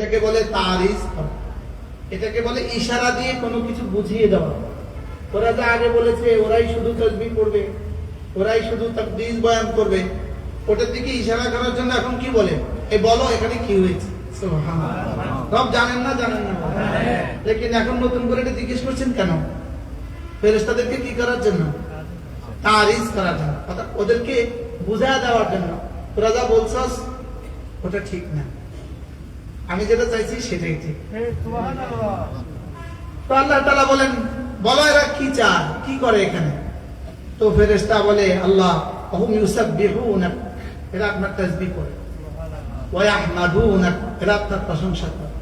এটাকে বলে তারিজ করা, এটাকে বলে ইশারা দিয়ে কোনো কিছু বুঝিয়ে দেওয়া। ওরা যা আগে বলেছে ওরাই শুধু তাসবিহ পড়বে, ওরাই শুধু তাকদীস বয়ান করবে, ওটার দিকে ইশারা করার জন্য এখন কি বলে, এই বলো এখানে কি হয়েছে। সুবহানাল্লাহ, রব জানেন না, জানেন না, লেকিন এখন নতুন করে এটা জিজ্ঞেস করছেন কেন? ফেরেশতাদেরকে কি করার জন্য? তারিজ করার জন্য, অর্থাৎ ওদেরকে বুঝায় দেওয়ার জন্য। তোরা যা বলছস ওটা ঠিক না, আমি যেটা চাইছি সেটাই ঠিক। তো আল্লাহ তাআলা বলেন, বলো এরা কি চায়, কি করে এখানে? তো ফেরেশতা বলে, আল্লাহ হুম ইউসাব্বিহুনাক, এরা আপনার তাসবিহ করে, ওয়া ইয়াহমাদুনাক, এরা আপনার প্রশংসা করে,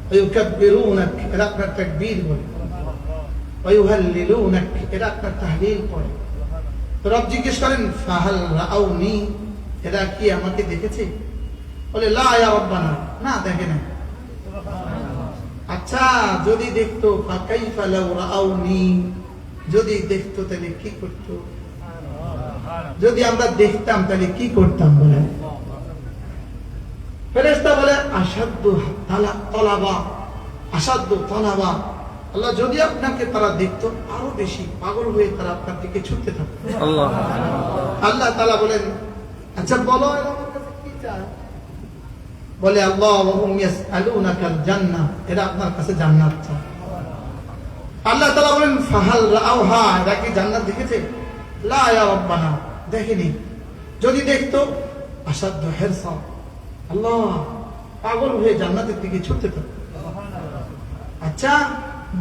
ওয়া ইউকাব্বিরুনাক, এরা আপনার তাকবীর বলে, ওয়া ইউহাল্লিলুনাক, এরা আপনার তাহলিল পড়ে। তো রব জিজ্ঞেস করেন, ফাহাল রাআউনি, এরা কি আমাকে দেখেছে? বলে, লা ইয়া রাব্বানা, না দেখে না। আচ্ছা যদি দেখতো, ফাকাইফা লাউ রাআউনি, যদি দেখতো তাহলে কি করতো? যদি আমরা দেখতাম তাহলে কি করতাম? বলে ফেরেশতা বলে, আসাদ্দু তালাবা, আসাদ্দু তালাবা, আল্লাহ যদি আপনাকে তারা দেখতো আরো বেশি পাগল হয়ে তারা আপনার দিকে ছুটতে থাকতো। আল্লাহ তাআলা বলেন, আচ্ছা বলো এরা আমার কাছে কি চায়? বলে, আল্লাহ ওয়া হুম ইয়াসআলুনাকাল জান্নাহ, এরা আপনার কাছে জান্নাত চায়। আল্লাহ তাআলা বলেন, ফাহাল রাআউহা, এরা কি জান্নাত দেখেছে? লা ইয়া রাব্বানা, দেখেনি। যদি দেখতো, আসাদ্দু হিরসা, আল্লাহ পাগল হয়ে জান্নাতের দিকে ছুটতে থাকতো। আচ্ছা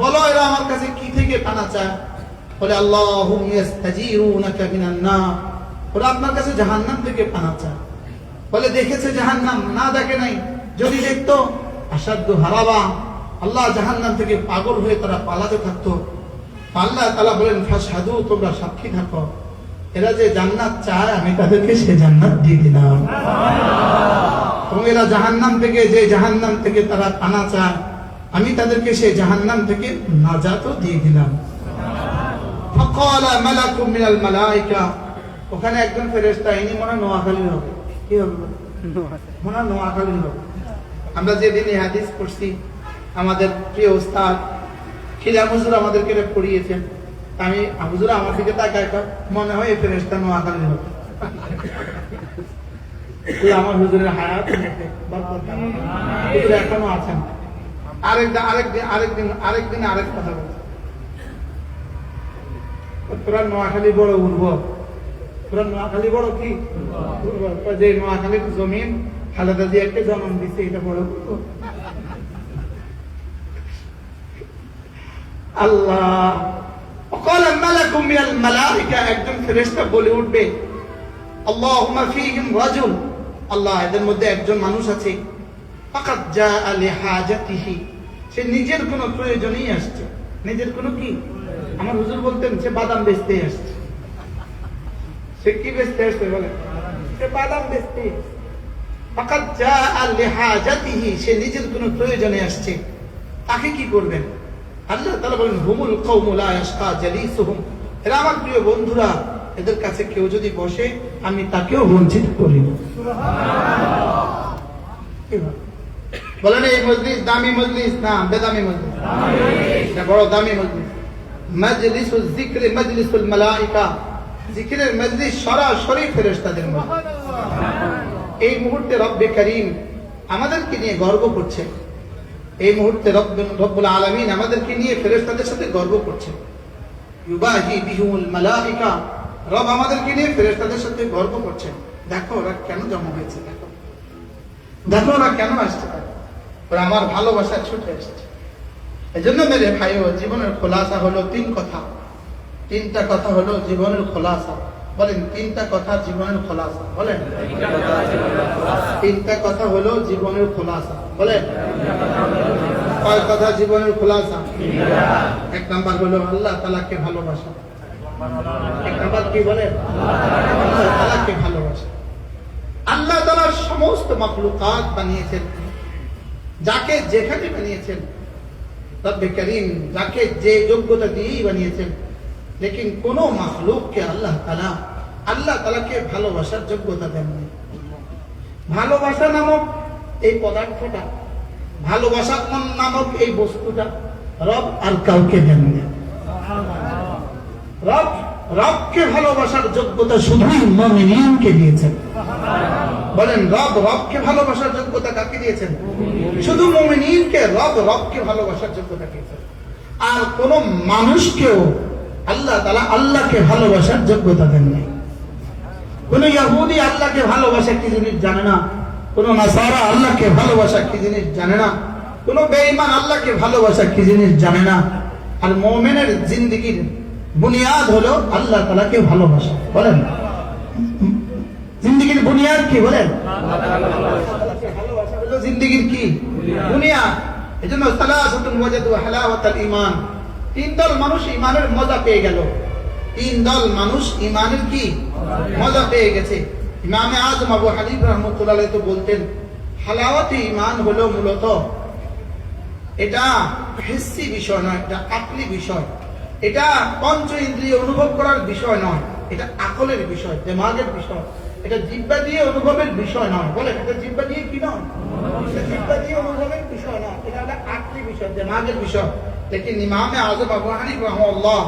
বলো এরা আমার কাছে কি থেকে পানা চায়? বলে, আল্লাহুম ইয়াস্তাজিরুনাকা মিনান নার, ওরা আপনার কাছে জাহান্নাম থেকে পানা চায়। বলে, দেখেছে জাহান্নাম? না দেখে নাই। যদি দেখতো, আসাদ্দু হারাবা, আল্লাহ জাহান্নাম থেকে পাগল হয়ে তারা পালাতে থাকতো। আল্লাহ তাআলা বলেন, ফাশহাদু, তোমরা সাক্ষী থাকো, এরা যে জান্নাত চায় আমি তাদেরকে সে জান্নাত দিয়ে দিলাম। এবং এরা জাহান্নাম থেকে, যে জাহান্নাম থেকে তারা পানা চায় আমি তাদেরকে সেই জাহান্নাম থেকে নাজাতও দিয়ে দিলাম। ফাকালা মালাকুম মিনাল মালায়েকা, ওখানে একজন ফেরেশতা, ইনি মনে নোয়াখালীর হবে। কি হবে? মনে নোয়াখালীর হবে। আমরা যেদিন এই হাদিস পড়ছি, আমাদের প্রিয় উস্তাদ খিলাম হুজুর আমাদেরকে পড়িয়েছেন। আমি হুজুর আমার দিকে তাকায়, মনে হয় এই ফেরেশতা নোয়াখালীর হবে। আমার হুজুরের হায়াত এখনো আছেন। আরেকদিন আরেক কথা বলছে, তোরা নোয়াখালী বড় উর্বর, তোরা নোয়াখালী বড় কি উর্বর, যে নোয়াখালীর জমিন খালেদা জিয়াকে জন্ম দিচ্ছে, এটা বড় উর্বর। আল্লাহ وقال الملك من الملائكة, একজন ফেরেশতা বলে উঠবে, আল্লাহুম্মা ফীহিম রাজুল, আল্লাহ এদের মধ্যে একজন মানুষ আছে, ফাকাদ জাআ লিহাজাতিহি, সে নিজের কোনো প্রয়োজনেই আসছে। নিজের কোনো কি? আমার হুজুর বলতেন সে বাদাম বেচতে আসছে। সে কি বেচতে আসছে? বলে সে বাদাম বেচতে আসছে। ফাকাদ জাআ লিহাজাতিহি, সে নিজের কোনো প্রয়োজনে আসছে। তাকে কি করবেন? আল্লাহ তাআলা বলেন, হুমুল কওমু লা ইয়াশকা জালিসুহুম, এরা আমার প্রিয় বন্ধুরা, এদের কাছে কেউ যদি বসে আমি তাকেও বঞ্চিত করি না। সুবহানাল্লাহ। বলেন এই মজলিস দামি মজলিস না বেদামি মজলিস? এটা বড় দামি মজলিস। মাজলিসুল যিকরি মাজলিসুল মালায়েকা, জিকিরের মজলিস সরাসরি ফেরেশতাদের মজলিস। এই মুহূর্তে রব্বে করিম আমাদেরকে নিয়ে গর্ব করছে। এই মুহূর্তে রব্বুল আলামিন আমাদেরকে নিয়ে ফেরেশতাদের সাথে গর্ব করছে। ইউবাহি বিহুল মালায়েকা, রব আমাদেরকে নিয়ে ফেরেশতাদের সাথে গর্ব করছে। দেখো ওরা কেন জমা হয়েছে, দেখো দেখো ওরা কেন আসছে, ওরা আমার ভালোবাসা ছুটে আসছে। এই জন্য মেরে ভাইও, জীবনের খোলাসা হলো তিন কথা। তিনটা কথা হলো জীবনের খোলাসা। বলেন তিনটা কথা জীবনের খোলাসা। বলেন তিনটা কথা হলো জীবনের খোলাসা। বলেন কয় কথা জীবনের খোলাসা? এক নাম্বার হলো আল্লাহ তাআলাকে ভালোবাসা। এক নাম্বার কি বলেন? আল্লাহ তাআলাকে ভালোবাসা। আল্লাহ তাআলা সমস্ত মাখলুকাত বানিয়েছেন, যাকে যেখানে বানিয়েছেন রব্বে করিম যাকে যে যোগ্যতা দিয়েই বানিয়েছেন, লেকিন কোন মাখলুককে আল্লাহ তাআলাকে ভালোবাসার যোগ্যতা দেননি। ভালোবাসা নামক এই পদার্থটা ভালোবাসা নামক এই বস্তুটা রব আর কাউকে দেননি। রবকে ভালোবাসার যোগ্যতা শুধুই মুমিনকে দিয়েছেন। বলেন রবকে ভালোবাসার যোগ্যতা কাকে দিয়েছেন? শুধু মুমিনকে রবকে ভালোবাসার যোগ্যতা দিয়েছেন। আর কোন মানুষকেও আল্লাহ তাআলা আল্লাহকে ভালোবাসার যোগ্যতা দেন নাই। কোন ইহুদি আল্লাহকে ভালোবাসা কি জিনিস জানে না, কোন নাসারা আল্লাহকে ভালোবাসা কি জিনিস জানে না, কোন বেঈমান আল্লাহকে ভালোবাসা কি জিনিস জানে না। আর মুমিনের জিন্দেগীর বুনিয়াদ হলো আল্লাহ তাআলাকে ভালোবাসা। বলেন জিন্দেগীর বুনিয়াদ কি? বলেন ভালোবাসা হলো জিন্দেগীর কি বুনিয়াদ। এজন্য সালাসাতুন ওয়াজাদু হালাওয়াতাল ঈমান, তিন দল মানুষ ঈমানের মজা পেয়ে গেল। তিন দল মানুষ ঈমানের কি মজা পেয়ে গেছে। ইমামে আযম আবু হানিফা রাহমাতুল্লাহ আলাইহি তো বলতেন, হালাওয়াতে ঈমান হলো মূলত এটা হিসি বিষয় নয়, এটা আকলি বিষয়। এটা পঞ্চ ইন্দ্রিয় অনুভব করার বিষয় নয়, এটা আকলের বিষয়, দিমাগের বিষয়। এটা জিহ্বা দিয়ে অনুভবের বিষয় নয়। বলে এটা জিহ্বা দিয়ে কি নয়? এটা জিহ্বা দিয়ে অনুভবের বিষয় নয়, এটা একটা আকলি বিষয়, দিমাগের বিষয়। লেকিন ইমামে আযম আবু হানিফা রাহমাহুল্লাহ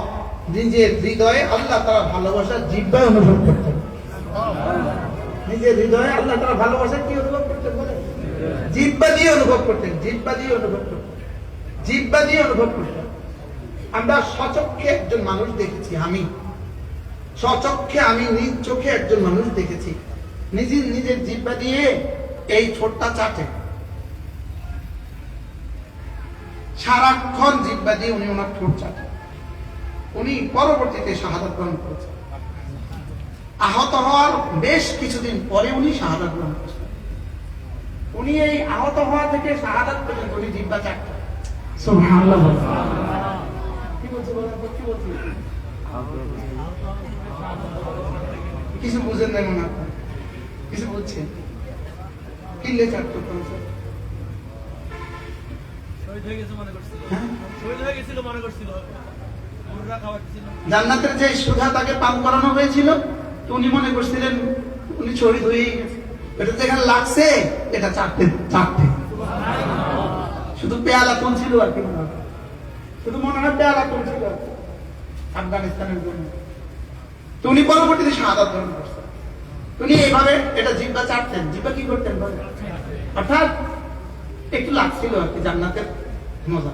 নিজের হৃদয়ে আল্লাহ তাআলা ভালোবাসা জিহ্বায় অনুভব করতেন। নিজের হৃদয়ে আল্লাহ তাআলা ভালোবাসা কি অনুভব করতেন? বলে জিহ্বা দিয়ে অনুভব করতেন, জিহ্বা দিয়ে অনুভব করতেন, জিহ্বা দিয়ে অনুভব করতেন। আমরা সচক্ষে একজন মানুষ দেখেছি, আমি নিজ চোখে একজন মানুষ দেখেছি নিজের জিহ্বা দিয়ে এই ঠোঁটটা চাটে, সারাক্ষণ জিহ্বা দিয়ে উনি ওনার ঠোঁট চাটে। উনি পরবর্তীতে শাহাদাত গ্রহণ করেছেন। আহত হওয়ার বেশ কিছুদিন পরে উনি শাহাদাত গ্রহণ করেছেন। উনি এই আহত হওয়া থেকে শাহাদাত পর্যন্ত উনি জিহ্বা চাটতেন। সুবহানাল্লাহ। কি বলছে বলেন? কি বলছে? কিছু বুঝেন নাই মনে হয়, কিছু বুঝছেন? কিনলে চাটতো জান্নাতের যে সুধা তাকে পান করানো হয়েছিল, তো উনি মনে করছিলেন উনি শহীদ হয়েই গেছে। এটা যেখানে লাগছে এটা চাটতে শুধু পেয়ালা তুলছিল আর কি, শুধু মনে হয় পেয়ালা তুলছিল আফগানিস্তানের জন্য। তো উনি পরবর্তীতে শাহাদাত গ্রহণ করছেন। উনি এইভাবে এটা জিহ্বা চাটতেন। জিহ্বা কি করতেন? অর্থাৎ একটু লাগছিল আর কি জান্নাতের মজা।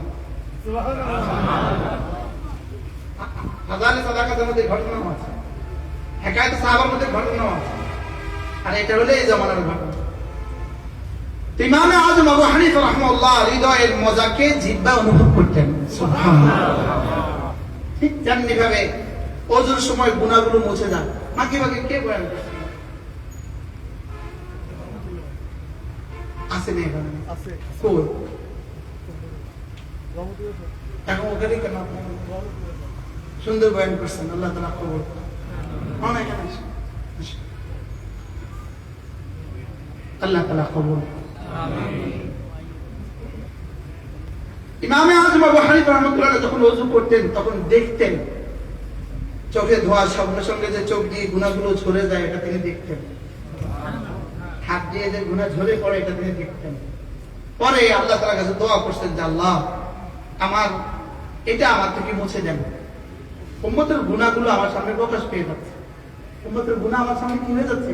হাজারে সাদাকাতের মধ্যে ঘটনাও আছে, হেকায়েত সাহাবার মধ্যে ঘটনাও আছে। আর এটা হলো এই জামানার ঘটনা। ইমামে আযম আবু হানিফা রাহমাহুল্লাহ হৃদয়ের মজাকে জিহ্বা অনুভব করতেন। সুবহানাল্লাহ। ঠিক তেমনি ভাবে ওযুর সময় গুনাহগুলো মুছে যান। মাকে কে বয়ান করছে? আছে না? এখানে আছে। কই? এখন ওখানে কেন সুন্দর বয়ান করছেন, আল্লাহ তাআলা কবুল করুন। অনেক আল্লাহ তাআলা কবুল করুন। আমিন। ইমামে আযম আবু হানিফা রাহমাতুল্লাহ যখন ওযু করতেন তখন দেখতেন চোখে ধোঁয়ার সঙ্গে সঙ্গে যে চোখ দিয়ে গুনাহগুলো ঝরে যায় এটা তিনি দেখতেন। হাত দিয়ে যে গুনাহ ঝরে পড়ে এটা তিনি দেখতেন। পরে আল্লাহ তাআলার কাছে দোয়া করতেন যে আল্লাহ আমার এটা আমার থেকে মুছে দেন। উম্মতের গুনাহগুলো আমার সামনে প্রকাশ পেয়ে যাচ্ছে, উম্মতের গুনাহ আমার সামনে কি হয়ে যাচ্ছে?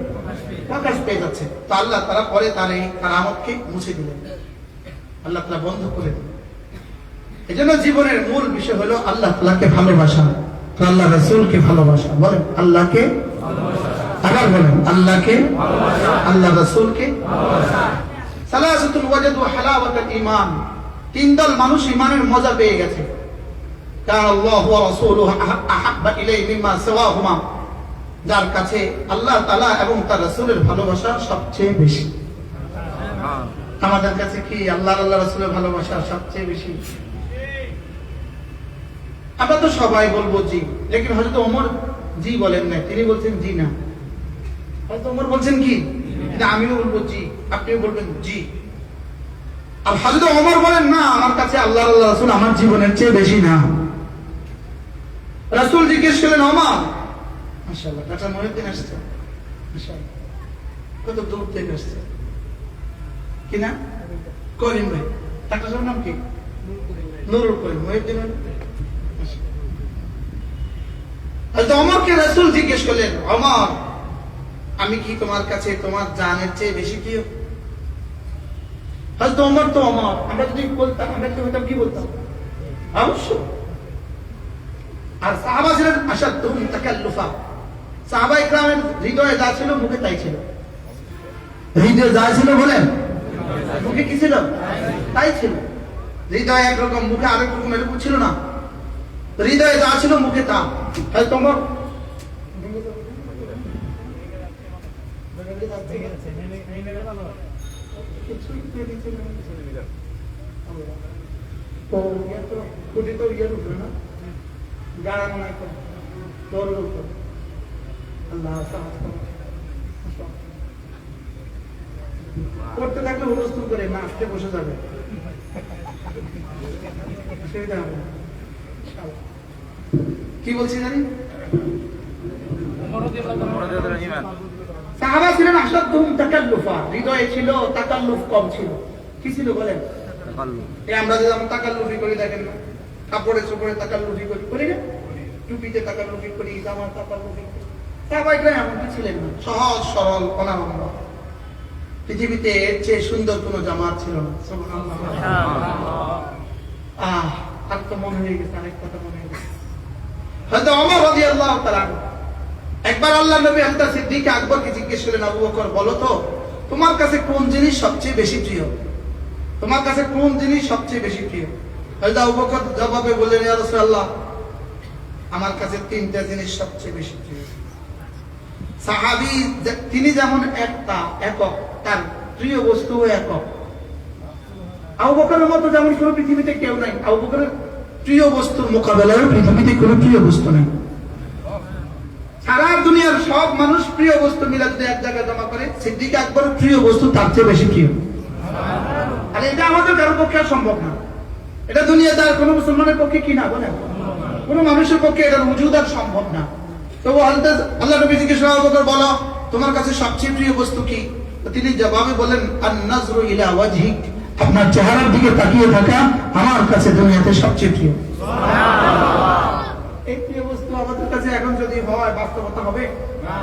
প্রকাশ পেয়ে যাচ্ছে। তো আল্লাহ তাআলা পরে তার এই কারামতকে মুছে দিলেন, আল্লাহ তাআলা বন্ধ করে দিলেন। এজন্য জীবনের মূল বিষয় হলো আল্লাহ তাআলাকে ভালোবাসা, আল্লাহ রাসূলকে ভালোবাসা। বলেন আল্লাহকে ভালোবাসা, আবার বলেন আল্লাহকে ভালোবাসা, আল্লাহ রাসূলকে ভালোবাসা। সালাসাতুল ওয়াজাদু হালাওয়াতাল ঈমান, তিন দল মানুষ ঈমানের মজা পেয়ে গেছে। কানা আল্লাহু ওয়া রাসূলুহু আহাব্বা ইলাইহি মিম্মা সিওয়াহুমা, যার কাছে আল্লাহ তাআলা এবং তার রাসূলের ভালোবাসা সবচেয়ে বেশি। আমাদের কাছে কি আল্লাহ রাসূলের ভালোবাসা সবচেয়ে বেশি? আমরা তো সবাই বলবো জি, লেকিন হযরত ওমর জি বলেন না, তিনি বলছেন জি না। হযরত ওমর বলছেন কি? আমিও বলবো জি, আপনিও বলবেন জি। আর হযরত ওমর বলেন না, আমার কাছে আল্লাহ রাসূল আমার জীবনের চেয়ে বেশি না। রাসূল জিজ্ঞেস করলেন ওমর, মাশাআল্লাহ কাটা মুহিদ্দিন আসছে, মাশাআল্লাহ কত দূর থেকে আসছে কিনা? করিম ভাই ডাক্তার সাহেবের নাম কি? নুরুল করিম। মহিউদ্দিন ওমরকে রাসূল জিজ্ঞেস করলেন, ওমর, আমি কি তোমার কাছে তোমার জানের চেয়ে বেশি প্রিয়? হযরত ওমর তো ওমর, আমরা যদি বলতাম, আমরা কি হতাম? কি বলতাম? অবশ্য। আর সাহাবা ছিলেন আশাদ্দুহুম তাকাল্লুফা। সাহাবা ইকরামের হৃদয়ে যা ছিল মুখে তাই ছিল। হৃদয়ে যা ছিল বলেন, মুখে কি ছিল? তাই ছিল। হৃদয়ে একরকম, মুখে আরেক রকম, এরকম ছিল না। হৃদয়ে যা ছিল মুখে তা। হযরত ওমর করতে থাকলে হুলস্থুল করে নাচতে বসে যাবে, কি বলছি জানি? সাহাবা ছিলেন আশাদ্দুহুম তাকাল্লুফা। হৃদয়ে ছিল তাকাল্লুফ কম ছিল। কি ছিল বলেন? আমরা যেমন তাকাল্লুফি করি, দেখেন না, কাপড়ে চোপড়ে তাকাল্লুফি করি না, টুপিতে তাকাল্লুফি করি, জামার তাকাল্লুফি করি। সাহাবা ইকরাম এমন কি ছিলেন না, সহজ সরল অনাড়ম্বর। পৃথিবীতে এর চেয়ে সুন্দর কোন জামাত ছিল না। আর তো মনে হয়ে গেছে, আরেক কথা মনে হয়ে গেছে। হযরত ওমর রাদিয়াল্লাহু তাআলা একবার আল্লাহর নবী হযরত সিদ্দিক আকবরকে জিজ্ঞেস করলেন, আবু বকর, বলো তো তোমার কাছে কোন জিনিস সবচেয়ে বেশি প্রিয়? তোমার কাছে কোন জিনিস সবচেয়ে বেশি প্রিয়? হযরত আবু বকর জবাবে বললেন, ইয়া রাসূলুল্লাহ, আমার কাছে তিনটা জিনিস সবচেয়ে বেশি প্রিয়। সাহাবী তিনি যেমন একক, তার প্রিয় বস্তু একক। আবু বকরের মতো যেমন কোন পৃথিবীতে কেউ নাই। আবু বকরের প্রিয় বস্তুর মোকাবেলায় পৃথিবীতে কোনো প্রিয় বস্তু নেই। সারা দুনিয়ার সব মানুষ প্রিয় বস্তু মিলে যদি এক জায়গায় জমা করে, সিদ্দিক আকবরের প্রিয় বস্তু তার চেয়ে বেশি প্রিয়। আর এটা আমাদের কারোর পক্ষে সম্ভব না। এটা দুনিয়াদার কোনো মুসলমানের পক্ষে কি না বলেন, কোনো মানুষের পক্ষে এটার ওজুদ আর সম্ভব না। তো আল্লাহ নবী জিজ্ঞেস করলেন, আবু বকর, বলো তোমার কাছে সবচেয়ে প্রিয় বস্তু কি? তিনি জবাবে বলেন, আন-নাজরু ইলা ওয়াজহিক, আপনার চেহারার দিকে তাকিয়ে থাকা আমার কাছে দুনিয়াতে সবচেয়ে প্রিয়। এই প্রিয় বস্তু আমাদের কাছে এখন যদি হয়, বাস্তবতা হবে না।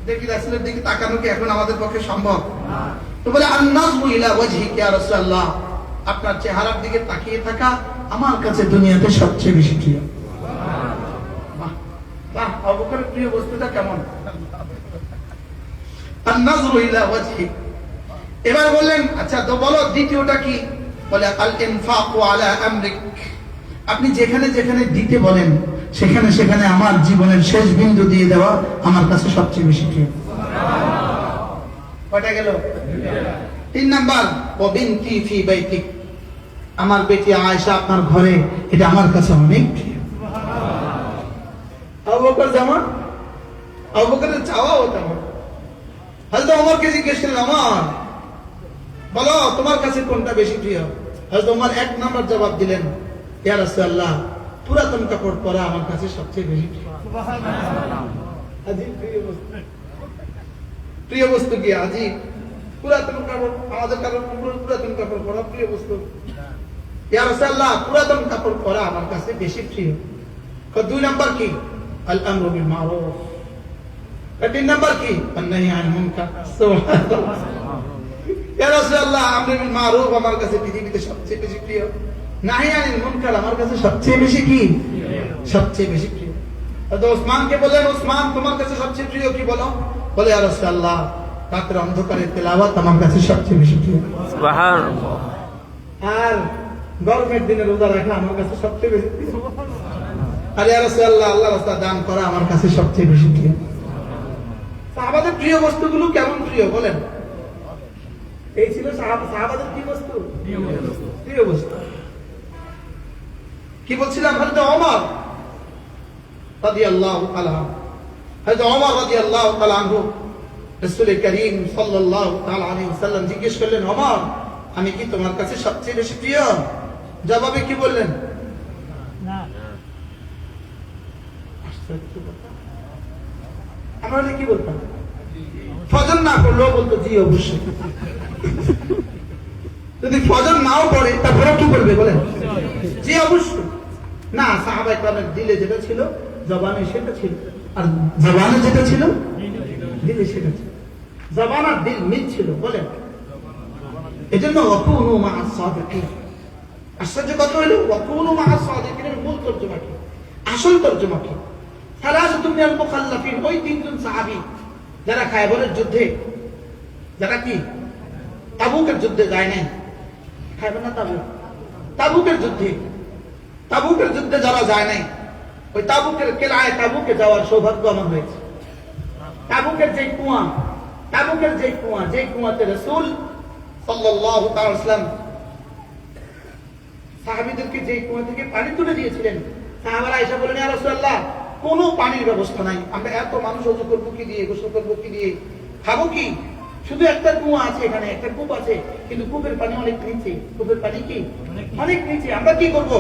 দেখি রাসূলের দিকে তাকানো কি এখন আমাদের পক্ষে সম্ভব? তো বলে, আন-নাজরু ইলা ওয়াজহিক ইয়া রাসূলুল্লাহ, আপনার চেহারার দিকে তাকিয়ে থাকা আমার কাছে দুনিয়াতে সবচেয়ে বেশি প্রিয়। বাহ, আবু বকরের প্রিয় বস্তুটা কেমন? আন-নাজরু ইলা ওয়াজহিক। এবার বললেন, আচ্ছা তো বলো দ্বিতীয়টা কি? বলে, আল ইনফাকু আলা আমরিক, আপনি যেখানে যেখানে দিতে বলেন সেখানে সেখানে আমার জীবনের শেষ বিন্দু দিয়ে দেওয়া আমার কাছে সবচেয়ে বেশি প্রিয়। কয়টা গেল? 3 নাম্বার, ওয়া বিনতি ফি বাইতিক, আমার বেটি আয়েশা আপনার ঘরে, এটা আমার কাছে অনেক প্রিয়। আবু বকর যেমন, আবু বকরের চাওয়াও তেমন। হযরত ওমরকে জিজ্ঞেস করলেন, ওমর, বলো তোমার কাছে কোনটা বেশি প্রিয়? হযরত ওমর 1 নাম্বার জবাব দিলেন, ইয়া রাসূলুল্লাহ, পুরাতন কাপড় পরা আমার কাছে সবচেয়ে বেশি প্রিয়। সুবহানাল্লাহ। আজিব প্রিয় বস্তু কি? আজিব পুরাতন কাপড়, আমাদের কাপড় পুরাতন কাপড় পরা প্রিয় বস্তু। ইয়া রাসূলুল্লাহ, পুরাতন কাপড় পরা আমার কাছে বেশি প্রিয়। 2 নাম্বার কি? আল আমরু বিল মারুফ। 3 নাম্বার কি? আন-নাহই আনিল মুনকার। সুবহানাল্লাহ। ইয়া রাসূলুল্লাহ, আমরু বিল মারুফ আমার কাছে পৃথিবীতে সবচেয়ে বেশি প্রিয়, নাহি আনিল মুনকার আমার কাছে সবচেয়ে বেশি কি? সবচেয়ে বেশি প্রিয়। তো ওসমানকে বললেন, ওসমান তোমার কাছে সবচেয়ে প্রিয় কি বলো? বলে, ইয়া রাসূলুল্লাহ, রাতের অন্ধকারে তেলাওয়াত আমার কাছে সবচেয়ে বেশি প্রিয়। সুবহানাল্লাহ। আর গরমের দিনে রোজা রাখা আমার কাছে সবচেয়ে বেশি প্রিয়। আর ইয়া রাসূলুল্লাহ, আল্লাহর রাস্তায় দান করা আমার কাছে সবচেয়ে বেশি প্রিয়। সাহাবাদের প্রিয় বস্তুগুলো কেমন প্রিয় বলেন? এই ছিল সাহাবাদের কি বস্তু? প্রিয় বস্তু। কি বলছিলাম? হযরত ওমর রাদিয়াল্লাহু তাআলা, হযরত ওমর রাদিয়াল্লাহু তাআলা আনহু রাসূল করিম সাল্লাল্লাহু তাআলা আলাইহি ওয়াসাল্লাম জিজ্ঞেস করলেন, ওমর, আমি কি তোমার কাছে সবচেয়ে বেশি প্রিয়? জবাবে কি বললেন? না। আমরা কি বলতাম? ফজর না করলেও বলতো জি অবশ্যই। যদি ফজর নাও পড়ে তারপরে কি করবে বলেন? জি অবশ্যই। না, সাহাবায়ে কেরামের দিলে যেটা ছিল জবানে সেটা ছিল, আর জবানে যেটা ছিল দিলে সেটা ছিল। জবান আর দিল মিল ছিল বলেন। এজন্য ওয়াকুনু মা'আস সাদিকিন। আশ্চর্য কথা হলো ওয়াকুনু মা'আস সাদিকিনের মূল তরজমা কি, আসল তরজমা কি? সালাসাতুম মিনাল মুখাল্লাফিন, ওই তিনজন সাহাবী যারা খায়বরের যুদ্ধে, যারা কি তাবুকের যুদ্ধে যায় নাই, খায়বর না তাবুক, তাবুকের যুদ্ধে, তাবুকের যুদ্ধে যারা যায় নাই, ওই তাবুকের কেলায় তাবুকে যাওয়ার সৌভাগ্য আমার হয়েছে। তাবুকের যে কুয়া, তাবুকের যে কুয়া, যে কুয়াতে রাসূল সাল্লাল্লাহু তাআলা সাল্লাম সাহাবীদেরকে যে কুয়া থেকে পানি তুলে দিয়েছিলেন, সাহাবারা এসে বলেন ইয়া রাসূলুল্লাহ কোনো পানির ব্যবস্থা নাই, আমরা এত মানুষ ওযু করব কি দিয়ে, গোসল করব কি দিয়ে, খাবো কি? শুধু একটা কুয়া আছে, এখানে একটা কূপ আছে, কিন্তু কূপের পানি অনেক নিচে, কূপের পানি কি অনেক নিচে, আমরা কি করব?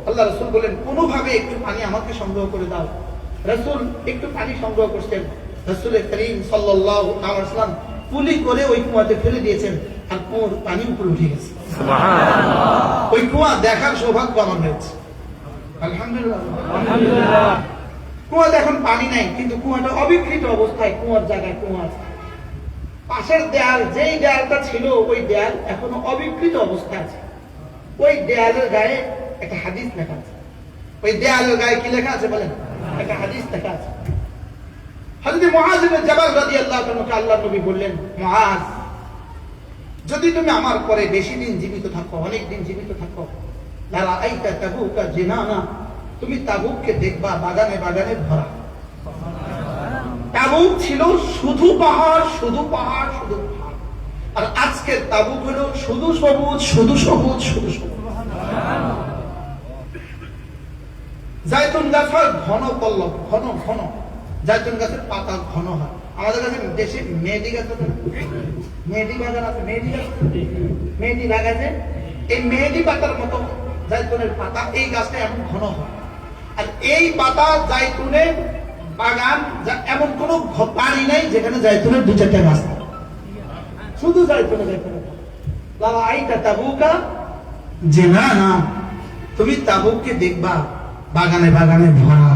আল্লাহ রাসূল বলেন কোনোভাবে একটু পানি আমাকে সংগ্রহ করে দাও। রাসূল একটু পানি সংগ্রহ করতেন, রাসূল করিম সাল্লাল্লাহু আলাইহি ওয়াসাল্লাম পুলি করে ওই কুয়াতে ফেলে দিয়েছেন, আর কুয়ার পানি উপরে উঠে গেছে। সুবহানাল্লাহ। ওই কুয়া দেখার সৌভাগ্য আমার হয়েছে, আলহামদুলিল্লাহ। আলহামদুলিল্লাহ। কুয়াতে এখন পানি নাই, কিন্তু কুয়াটা অবিকৃত অবস্থায়, কুয়ার জায়গায় কুয়া আছে। পাশের দেয়াল, যেই দেয়ালটা ছিল ওই দেয়াল এখনো অবিকৃত অবস্থায় আছে। ওই দেয়ালের গায়ে একটা হাদিস লেখা আছে। ওই দেয়ালের গায়ে কি লেখা আছে বলেন? একটা হাদিস লেখা আছে। হযরত মুআয ইবনে জাবাল রাদিয়াল্লাহু তাআলাকে আল্লাহর নবী বললেন, মুআয যদি তুমি আমার পরে বেশি দিন জীবিত থাকো, অনেক দিন জীবিত থাকো, লারা আইতা তাবুকা জিনানা, তুমি তাবুককে দেখবা বাগানে বাগানে ভরা। তাবুক ছিল শুধু পাহাড়, শুধু পাহাড়, শুধু পাহাড়, আর আজকের তাবুক হলো শুধু সবুজ, শুধু সবুজ, শুধু সবুজ। জায়তুন গাছ হয় ঘন পল্লব, ঘন ঘন, জায়তুন গাছের পাতা ঘন হয়। আমাদের কাছে দেশে মেহেদি গাছ আছে, মেহেদি বাগান আছে, মেহেদি গাছ, মেহেদি লাগাছে, এই মেহেদি পাতার মতো জায়তুনের পাতা, এই গাছটা এমন ঘন হয়। আর এই পাতা জায়তুনের বাগান এমন কোন বাড়ি নাই যেখানে জায়তুনের দু চারটা গাছ থাকে, শুধু জায়তুনের জায়তুনের। লালা আইতা তাবুকা জিনানা, তুমি তাবুককে দেখবা বাগানে বাগানে ভরা।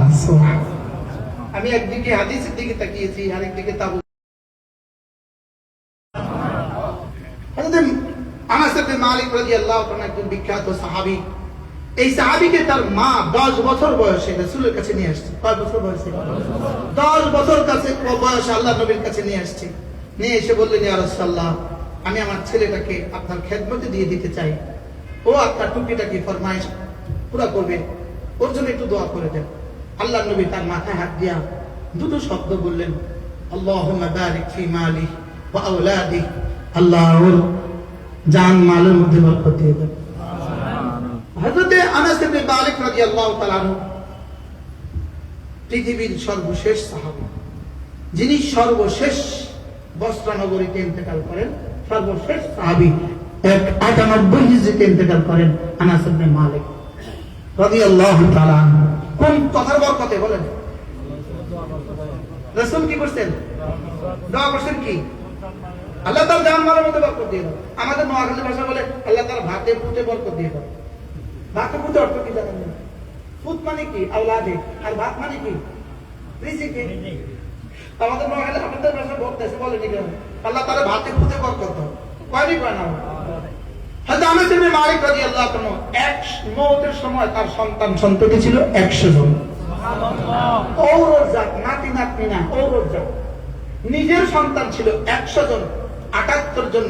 আমি একদিকে হাদিসের দিকে তাকিয়েছি, আরেকদিকে তাবুক। হযরত আনাস ইবনে মালিক রাদিয়াল্লাহু তাআলা একজন বিখ্যাত সাহাবী। এই সাহাবীকে তার মা 10 বছর বয়সে রাসূলের কাছে নিয়ে আসছে। কয় বছর বয়সে? 10 বছর কাছে বয়সে আল্লাহর নবীর কাছে নিয়ে আসছে। নিয়ে এসে বললেন, ইয়া রাসূলুল্লাহ আমি আমার ছেলেটাকে আপনার খেদমতে দিয়ে দিতে চাই, ও আপনার টুপিটাকে ফরমায়েশ পুরো করবে, ওর জন্য একটু দোয়া করে দেন। আল্লাহর নবী তার মাথায় হাত দিয়া দুটো শব্দ বললেন, আল্লাহুম্মা বারিক ফি মালি ওয়া আওলাদি, আল্লাহ ওর জান মালের মধ্যে বরকত দিয়ে দেন। হযরত আনাস ইবনে মালিক রাদিয়াল্লাহু তাআলা পৃথিবীর সর্বশেষ সাহাবী, যিনি সর্বশেষ বসরা নগরীতে ইন্তেকাল করেন, সর্বশেষ সাহাবী 98 হিজরিতে ইন্তেকাল করেন আনাস ইবনে মালিক রাদিয়াল্লাহু তাআলা। কোন কথার বরকতে বলেন? রাসূল কি করছেন? দোয়া করছেন কি? আল্লাহ তাআলা জান মালের মধ্যে বরকত দিয়ে দাও। আমাদের নোয়াখালী ভাষা বলে আল্লাহ তাআলা ভাতে পুতে বরকত দিয়ে দাও। ভাতে পুতে অর্থ কি জানেন? পুত মানে কি? আওলাদে, আর ভাত মানে কি? রিজিকে। আমাদের নোয়াখালী আমাদের ভাষা বলতেছে, বলে কি আল্লাহ তাআলা ভাতে পুতে বরকত দাও। কয়নি কয় না? হযরত আনাস ইবনে মালিক রাদিয়াল্লাহু তাআলা এক মওতের সময় তার সন্তান ছিল 100 জন। সুবহানাল্লাহ। ঔরজাক, নাতি নাতনি না, ঔরজাক। নিজের সন্তান ছিল 100 জন, 78 জন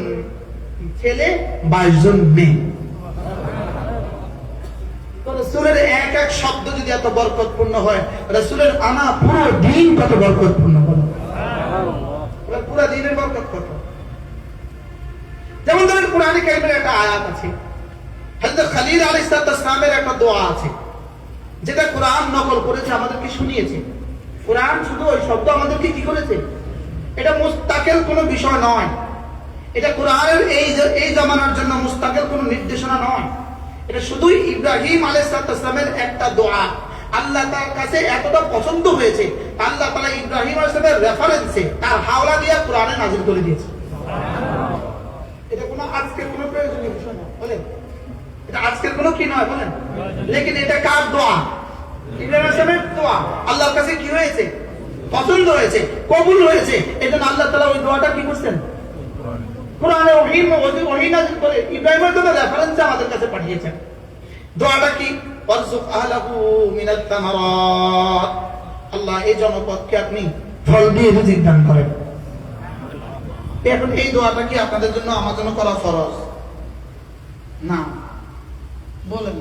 ছেলে, 22 জন মেয়ে। রাসূলের এক এক শব্দ যদি এত বরকতপূর্ণ হয়, রাসূলের আনা পুরো দিন কত বরকতপূর্ণ হবে। সুবহানাল্লাহ। পুরো দিনের বরকত কত। যেমন ধরেন কোরআনে কারীমের একটা আয়াত আছে, হযরত খলিল আলাইহিস সালামের একটা দোয়া আছে, যেটা কোরআন নকল করেছে, আমাদেরকে শুনিয়েছে। কোরআন শুধু ওই শব্দ আমাদেরকে কি করেছে, এটা মুস্তাকিল কোনো বিষয় নয়, এটা কোরআনের এই জামানার জন্য মুস্তাকিল কোনো নির্দেশনা নয়, এটা শুধুই ইব্রাহিম আলাইহিস সালামের একটা দোয়া। আল্লাহ তার কাছে এতটা পছন্দ হয়েছে, আল্লাহ তাআলা ইব্রাহিম আলাইহিস সালামের রেফারেন্সে তার হাওলা দিয়ে কোরআনে নাযিল করে দিয়েছে। এটা কোনো আজকে কোনো প্রয়োজনীয় বিষয় নয়। এখনো কি নয় বলেন? লেকিন এটা কার দোয়া? ইব্রাহিম আলাইহিস দোয়া আল্লাহর কাছে কি হয়েছে? পছন্দ হয়েছে, কবুল হয়েছে। এজন্য আল্লাহ তাআলা ওই দোয়াটা কি করছেন? কোরআনে ওহী নাযিল করে ইব্রাহিমের জন্য রেফারেন্স আমাদের কাছে পাঠিয়েছেন। দোয়াটা কি? ওয়ারযুক আহলাহু মিনাত তামারাত, আল্লাহ এই জনপদকে আপনি ফল দিয়ে রিজিক দান করেন। এখন এই দোয়াটা কি আপনাদের জন্য আমার জন্য করা ফরজ? না, বলেন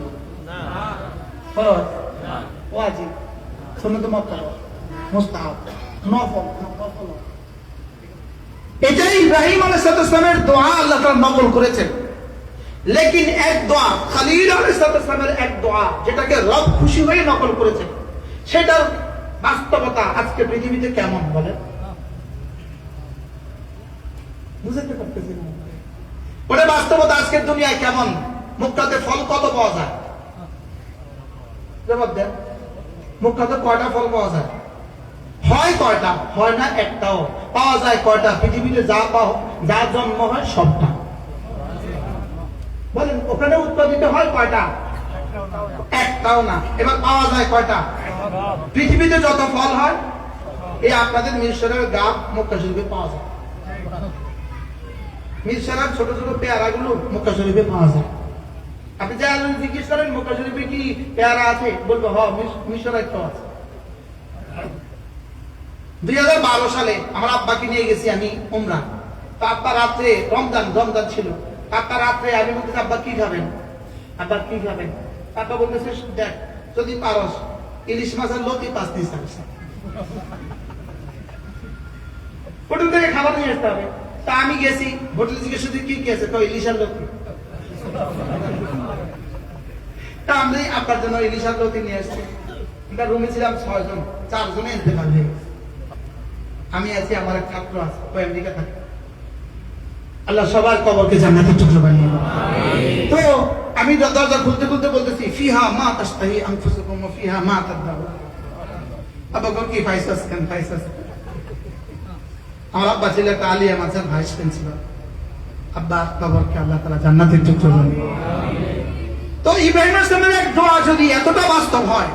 না। ফরজ, ওয়াজিব, সুন্নাত মুআক্কাদা, মুস্তাহাব, নফল। এটাই ইব্রাহিম আলাইহিস সালামের দোয়া আল্লাহ তাআলা নকল করেছেন। লেকিন এক দোয়া, খলিল আলাইহিস সালামের এক দোয়া, যেটাকে রব খুশি হয়ে নকল করেছেন, সেটার বাস্তবতা আজকে পৃথিবীতে কেমন বলেন? বুঝতে পারতেছি না। ওটা বাস্তবতা আজকের দুনিয়ায় কেমন? মক্কাতে ফল কত পাওয়া যায়? জবাব দেন। মক্কাতে কয়টা ফল পাওয়া যায়? হয় কয়টা? হয় না একটাও। পাওয়া যায় কয়টা? পৃথিবীতে যা জন্ম হয় সবটা। বলেন ওখানে উৎপাদিত হয় কয়টা? একটাও না। এবার পাওয়া যায় কয়টা? পৃথিবীতে যত ফল হয় এই আপনাদের মিরসরাইয়ের গাব মক্কা শরীফে পাওয়া যায়। মিরসরাইয়ের ছোট ছোট পেয়ারা গুলো মক্কা শরীফে পাওয়া যায়। আপনি যা জিজ্ঞেস করেন মক্কা শরীফে কি পেয়ারা আছে, বলবো হ মিরসরাই তো আছে। 2012 সালে আমার আব্বাকে নিয়ে গেছি আমি উমরা। তো আব্বা রাত্রে রমজান ছিল। আব্বা রাত্রে আমি বলতেছি আব্বা কি খাবেন? আব্বা কি খাবেন? আব্বা বলতেছে দেখ যদি পারস ইলিশ মাছের লতি 5 পিস আছে, হোটেল থেকে খাবার নিয়ে আসতে হবে। তা আমি গেছি হোটেলে, জিজ্ঞেস করছি কি খেয়েছে? তো ইলিশের লতি। তা আমি আব্বার জন্য ইলিশের লতি নিয়ে আসছি। রুমে ছিলাম 6 জন, 4 জনে ইন্তেকাল হয়ে গেছে। আমি আছি, আমার এক ছাত্র আছে, ও আমেরিকা থাকে। আল্লাহ সবার কবরকে জান্নাতের টুকরো বানিয়ে দাও। তো আমি দরজা খুলতে খুলতে বলতেছি ফিহা মা তাশতাহি আনফুসুকুম ওয়া ফিহা মা তাদউন। আব্বা কোন কি ফাইসাস কেন ফাইসাস? আমার আব্বা ছিল একটা আলিয়া মাদ্রাসার ভাইস প্রিন্সিপাল। আব্বা কবরকে আল্লাহ তাআলা জান্নাতের টুকরো বানিয়ে দাও। তো ইব্রাহিম আলাইহিস এক দোয়া যদি এতটা বাস্তব হয়,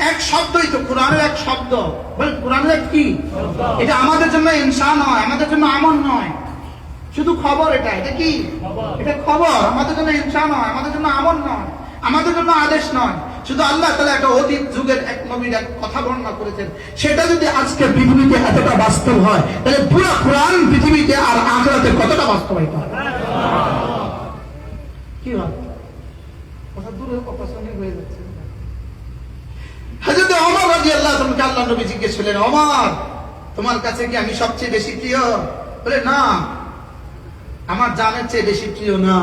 এক শব্দই তো কোরআনের এক শব্দ, বলেন কোরআনের এক কি? এটা আমাদের জন্য ইনসা নয়, আমাদের জন্য আমল নয়, শুধু খবর। এটা কি? এটা খবর। আমাদের জন্য ইনসা নয়, আমাদের জন্য আমল নয়, আমাদের জন্য আদেশ নয়। শুধু আল্লাহ তাআলা একটা অতীত যুগের এক নবীর এক কথা বর্ণনা করেছেন। সেটা যদি আজকে পৃথিবীতে এতটা বাস্তব হয়, তাহলে পুরো কোরআন পৃথিবীতে আর আখিরাতে কতটা বাস্তবায়িত হবে? কি হয়? কথা দূরে অপছন্দ হয়ে যাচ্ছে। হযরত ওমর রাদিয়াল্লাহু তাআলা আল্লাহর নবী জিজ্ঞেস করলেন, ওমর তোমার কাছে কি আমি সবচেয়ে বেশি প্রিয়? বলে না, আমার জানের চেয়ে বেশি প্রিয় না।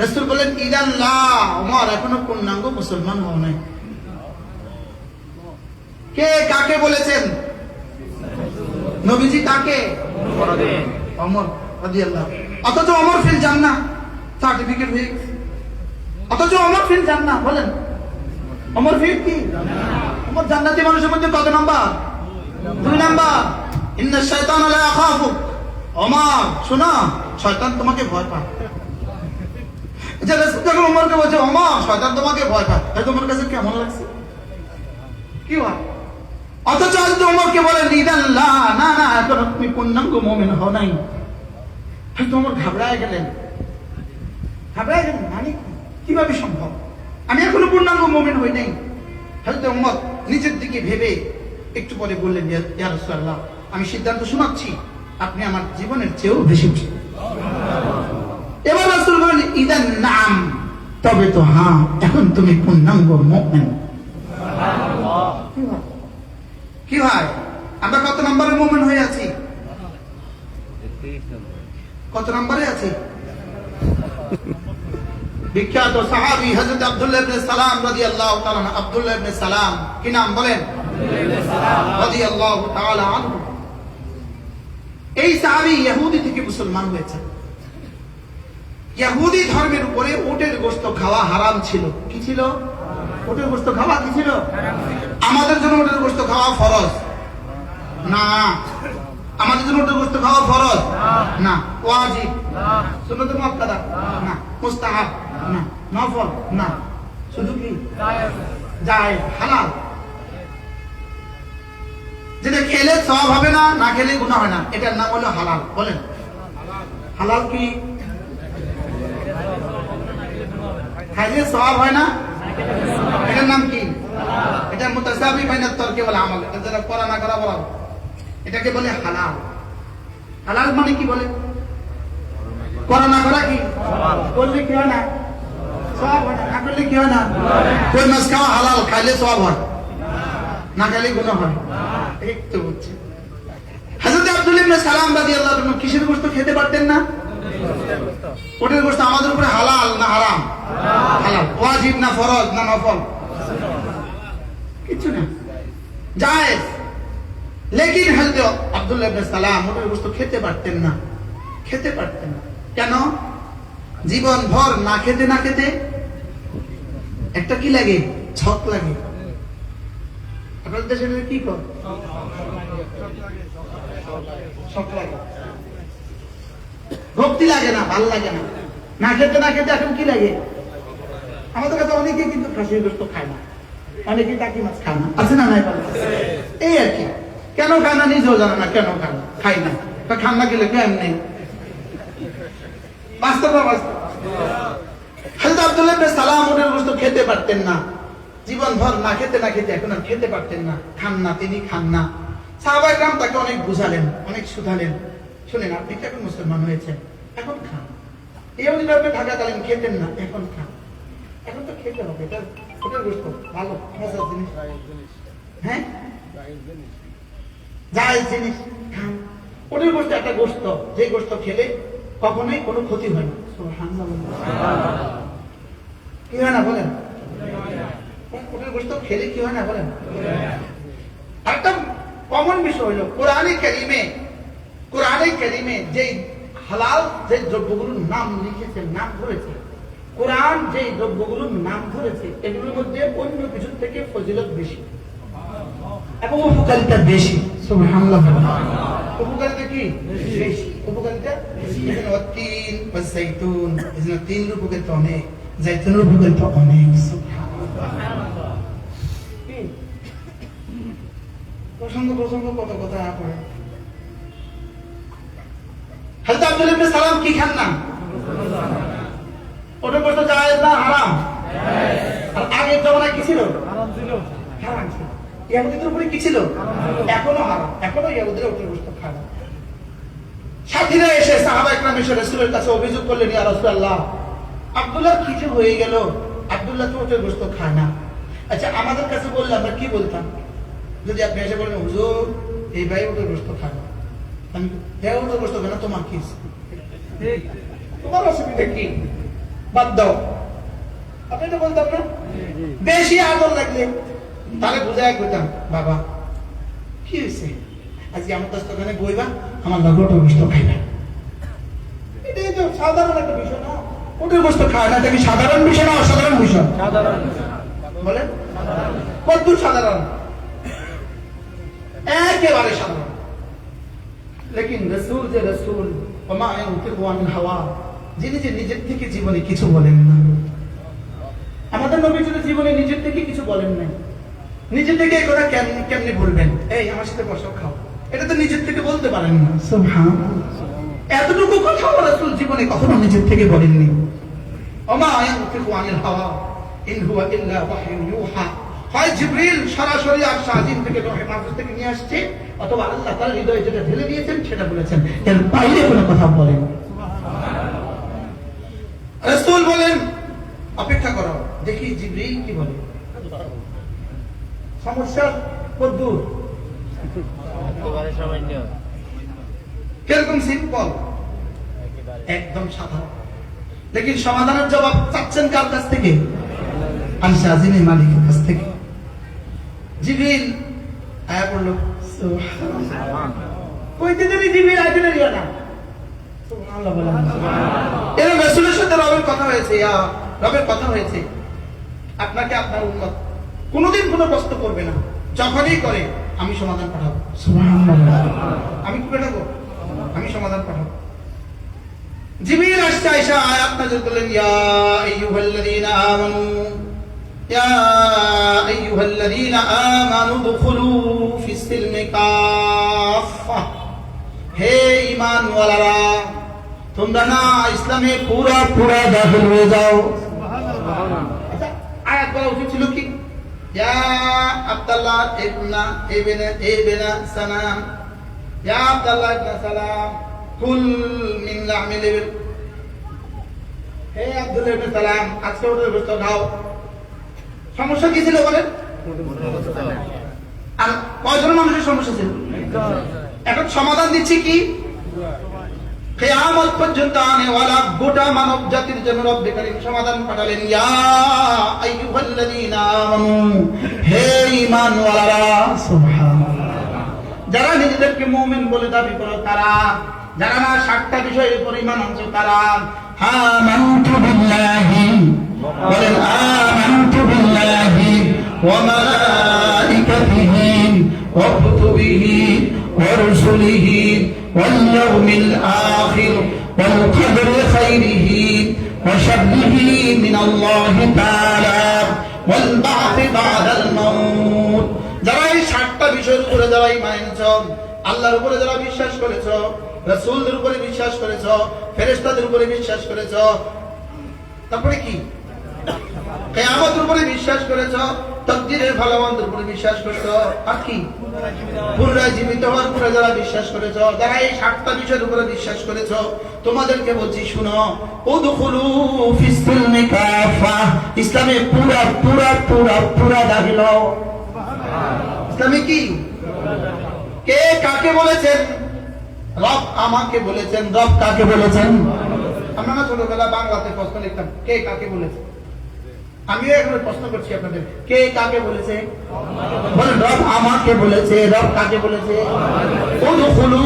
রাসূল বলেন ইদান লা, ওমর এখনো পূর্ণাঙ্গ মুসলমান হও নাই। কে কাকে বলেছেন? নবীজি কাকে? ওমর রাদিয়াল্লাহু। অথচ ওমর ফিল জান্নাহ, সার্টিফিকেট হয়ে গেছে। অথচ ওমর ফিল জান্নাহ। বলেন ওমর ফিল কি? ওমর জান্নাতি মানুষের মধ্যে কত নাম্বার? 2 নাম্বার। ইন্না শাইতানা লা ইয়াখাফুক। ওমর শোনো, শয়তান তোমাকে ভয় পায়। যে রাসূল যখন ওমরকে বলছে ওমর শয়তান তোমাকে ভয় পায়, তাই তোমার কাছে কেমন লাগছে? কি হয়? অথচ আজ তো ওমরকে বলে ইদান লা, না না এখন তুমি পূর্ণাঙ্গ মুমিন হও নাই। হয়তো ওমর ঘাবড়ায় গেলেন। মানে কিভাবে সম্ভব? আমি এখনো পূর্ণাঙ্গ মুমিন হই নাই। হযরত ওমর নিজের দিকে ভেবে একটু পরে বললেন ইয়া রাসূলুল্লাহ, আমি সিদ্ধান্ত শোনাচ্ছি আপনি আমার জীবনের চেয়েও বেশি প্রিয়। এবার রাসূল বলেন ইদান নাম, তবে তো হ্যাঁ এখন তুমি পূর্ণাঙ্গ মুমিন। সুবহানাল্লাহ। কি ভাই আমরা কত নম্বরে মুমিন হয়ে আছি? কত নম্বরে আছি? বিখ্যাত সাহাবী হযরত আব্দুল্লাহ ইবনে সালাম রাদিয়াল্লাহু তাআলা, আব্দুল্লাহ ইবনে সালাম কি নাম বলেন? আব্দুল্লাহ ইবনে সালাম রাদিয়াল্লাহু তাআলা আনহু। এই সাহাবী ইহুদি থেকে মুসলমান হয়েছে। ইহুদি ধর্মের উপরে উটের গোশত খাওয়া হারাম ছিল। কি ছিল? উটের গোশত খাওয়া কি ছিল? হারাম ছিল। আমাদের জন্য উটের গোশত খাওয়া ফরজ না। আমাদের জন্য উটের গোশত খাওয়া ফরজ না, ওয়াজিব না, সুন্নাত মুআক্কাদা না, মুস্তাহাব না। নফল না, শুধু কি জায়েজ হালাল। যেটা খেলে সওয়াব হবে না, না খেলে গুনাহ হয় না, এটার নাম হলো হালাল। বলেন হালাল কি? খাইলে সওয়াব হয় না, এটার নাম কি? এটা মুতাসাবি বাইনাত তারকি ওয়াল আমাল। এটা যারা করা না করা বলা, এটাকে বলে হালাল। হালাল মানে কি? বলে করা না করা কি? করলে কি হয় না? সওয়াব হয় না। না করলে কি হয় না? কোন মাছ খাওয়া হালাল, খাইলে সওয়াব হয়, না খাইলে গুনাহ হয়। ঠিক তো বুঝছে। হযরত আব্দুল্লাহ ইবনে সালাম রাদিয়াল্লাহু আনহু কিসের গোশত খেতে পারতেন না? ওটের গোশত। আমাদের উপরে হালাল না হারাম? হালাল। ওয়াজিব না ফরজ না নফল? কিছু না, জায়েজ। লেকিন হযরত আব্দুল্লাহ ইবনে সালাম ওটের গোশত খেতে পারতেন না। খেতে পারতেন না কেন? জীবন ভর না খেতে না খেতে একটা কি লাগে? ছক লাগে। আপনাদের দেশে কি কর? ছক লাগে। ভক্তি লাগে না, ভাল লাগে না, না খেতে না খেতে এখন কি লাগে? আমাদের কাছে অনেকে কিন্তু খাসির গোশত খায় না, অনেকে টাকি মাছ খায় না, আছে না? নাই? এই আর কি। কেন খায় না নিজেও জানে না কেন খায় না, খাই না। খান না গেলে কেন নেই, বাস্তব বাস্তব। হযরত আব্দুল্লাহ ইবনে সালাম ওদের গোশত খেতে পারতেন না, জীবন ভর না খেতে না খেতে এখন আর খেতে পারতেন না, খান না, তিনি খান না। সাহাবায়ে কেরাম তাকে অনেক বুঝালেন, অনেক শুধালেন, শুনেন আপনি তো এখন মুসলমান হয়েছেন, এখন খান। এও যদি আপনি ঢাকাকালীন খেতেন না, এখন খান। এখন তো খেতে হবে, এটা ওটার গোশত ভালো, মজার জিনিস। হ্যাঁ, জায়েজ জিনিস, খান। ওটার গোশত একটা গোশত, যে গোশত খেলে কখনোই কোনো ক্ষতি হয় না। কি হয় না বলেন? ওটার গোশত খেলে কি হয় না বলেন? একটা কমন বিষয় হলো কোরআনে কারিমে যে হালাল যে দ্রব্যগুলোর নাম লিখেছে, নাম ধরেছে, কোরআন যে দ্রব্যগুলোর নাম ধরেছে, এগুলোর মধ্যে অন্য কিছু থেকে ফজিলত বেশি এবং উপকারিতা বেশি। সুবহানাল্লাহ। উপকারিতা কি বেশি? উপকারিতা তিন ওয়াসাইতুন, এজন্য তিন উপকারিতা অনেক, জাইতুনের উপকারিতা অনেক। সুবহানাল্লাহ। প্রসঙ্গ কত কথা পড়ে। হযরত আব্দুল্লাহ ইবনে সালাম কি খান না? ওটা কত জায়েজ না হারাম? আর আগের জমানায় কি ছিল? হারাম ছিল, হারাম ছিল। ইহুদিদের উপরে কি ছিল? এখনো হারাম, এখনো ইহুদিরা ওটার গোশত খায়। সাথীরা এসে সাহাবায়ে কেরাম এসে রাসূলের কাছে অভিযোগ করলেন, ইয়া রাসূলুল্লাহ, আব্দুল্লাহ কি যে হয়ে গেল, আব্দুল্লাহ তো ওটার গোশত খায় না। আচ্ছা, আমাদের কাছে বললে আমরা কি বলতাম? যদি আপনি এসে বলেন হুজুর এই ভাই ওটার গোশত খায় না, আমি ওটার গোশত খায় না, তোমার কি, তোমার অসুবিধা কি, বাদ দাও। আপনি তো বলতাম না? বেশি আদর লাগলে তাহলে বুঝাই করতাম, বাবা কি হয়েছে আজকে আমার দোকানে বইবা, আমার লগে ওটার গোশত খায় না। এটাই তো সাধারণ একটা বিষয় না? ওটার গোশত খায় না, এটা কি সাধারণ বিষয় না অসাধারণ বিষয়? সাধারণ। বলেন কতদূর সাধারণ? একেবারে সাধারণ। লেকিন রাসূল যে রাসূল, ওমা ইয়ানতিকু আনিল হাওয়া, যিনি যে নিজের থেকে জীবনে কিছু বলেন না। আমাদের নবী যদি জীবনে নিজের থেকে কিছু বলেন না, নিজে থেকে এই কথা কেমনে বলবেন? এই আমার সাথে বসো খাও, এটা তো নিজের থেকে বলতে পারেন না। সুবহানাল্লাহ। এতটুকু কথা রাসূল জীবনে কখনো নিজের থেকে বলেননি। ওমা ইয়ানতিকু আনিল হাওয়া ইন হুয়া ইল্লা ওয়াহয়ুন ইউহা। হয় জিবরিল সরাসরি আরশ আজিম থেকে লৌহে মাহফুজ থেকে নিয়ে আসছে, অথবা আল্লাহ তাআলা হৃদয়ে যেটা ঢেলে দিয়েছেন সেটা বলেছেন, এর বাইরে কোনো কথা বলেন। রাসূল বলেন অপেক্ষা করো দেখি জিবরিল কি বলে। সমস্যা কদ্দূর? কিরকম সিম্পল, একদম সাধারণ। লেকিন সমাধানের জবাব চাচ্ছেন কার কাছ থেকে? আরশ আজিমের মালিকের কাছ থেকে। জিবরিল আয়া পড়লো, সুবহানাল্লাহ। কইতে দেরি জিবরিল আইতে দেরি না, সুবহানাল্লাহ বলেন। এর রাসূলের সাথে রবের কথা হয়েছে, ইয়া রবের কথা হয়েছে, আপনাকে আপনার উম্মত কোনোদিন কোনো প্রশ্ন করবে না, যখনই করে আমি সমাধান পাঠাবো। সুবহানাল্লাহ। আমি কি পাঠাবো? আমি সমাধান পাঠাবো। জিবরিল আসছে আয়েশা আয়াত নাযিল করলেন, ইয়া আইয়ুহাল্লাযীনা আমানু ইয়া আইয়ুহাল্লাযীনা আমানু দুখুলু ফিস সিলমি কাফা। হে ঈমানওয়ালারা, তোমরা না ইসলামে পুরা পুরা দাখিল হয়ে যাও। আচ্ছা, আয়াত বলা উচিত ছিল কি, ইয়া আব্দুল্লাহ ইবনে সালাম, ইয়া আব্দুল্লাহ ইবনে সালাম কুল মিন লাহমিল ইবিল। হে আব্দুল্লাহ ইবনে সালাম, আজকে ওদের গোশত খাও। সমস্যা কি ছিল বলেন? আর কয়জন মানুষের সমস্যা ছিল? এখন সমাধান দিচ্ছি কি, কিয়ামত পর্যন্ত আনেওয়ালা গোটা মানব জাতির জন্য রব্বে কারীম সমাধান পাঠালেন, ইয়া আইয়ুহাল্লাযীনা আমানু, হে ঈমানওয়ালারা। সুবহানাল্লাহ। যারা নিজেদেরকে মুমিন বলে দাবি করো তারা, যারা না 7টা বিষয়ের উপর ঈমান আনছো তারা, আমানতু বিল্লাহি, বলেন আমানতু বিল্লাহি ওয়া মালাইকাতিহি ওয়া কুতুবিহি ওয়া রুসুলিহি ওয়াল ইয়াউমিল আখির ওয়াল কদরি খাইরিহি ওয়া শাররিহি মিনাল্লাহি তাআলা ওয়াল বা'থি বা'দাল মাউত। যারা এই 7টা বিষয়ের উপরে যারা ঈমান এনেছো, আল্লাহর উপরে যারা বিশ্বাস করেছো, রাসূলদের উপরে বিশ্বাস করেছো, ফেরেশতাদের উপরে বিশ্বাস করেছো, তারপরে কি কিয়ামতের উপরে বিশ্বাস করেছো, তাকদীরের ভালোমন্দের উপরে বিশ্বাস করেছো, আর কি পুনরায় জীবিত হওয়ার উপরে যারা বিশ্বাস করেছো, যারা এই 7টা বিষয়ের উপরে বিশ্বাস করেছো, তোমাদেরকে বলছি শুনো, উদখুলু ফিস সিলমি কাফা, ইসলামে পুরা পুরা পুরা পুরা দাখিল হও। ইসলামে কি, কে কাকে বলেছেন? রব আমাকে বলেছেন। রব কাকে বলেছেন? আমরা না ছোটবেলা বাংলাতে প্রশ্ন লিখতাম, কে কাকে বলেছে। আমিও এখন প্রশ্ন করছি আপনাদের, কে কাকে বলেছে? বলেন, রব আমাকে বলেছে। রব কাকে বলেছে? উদখুলু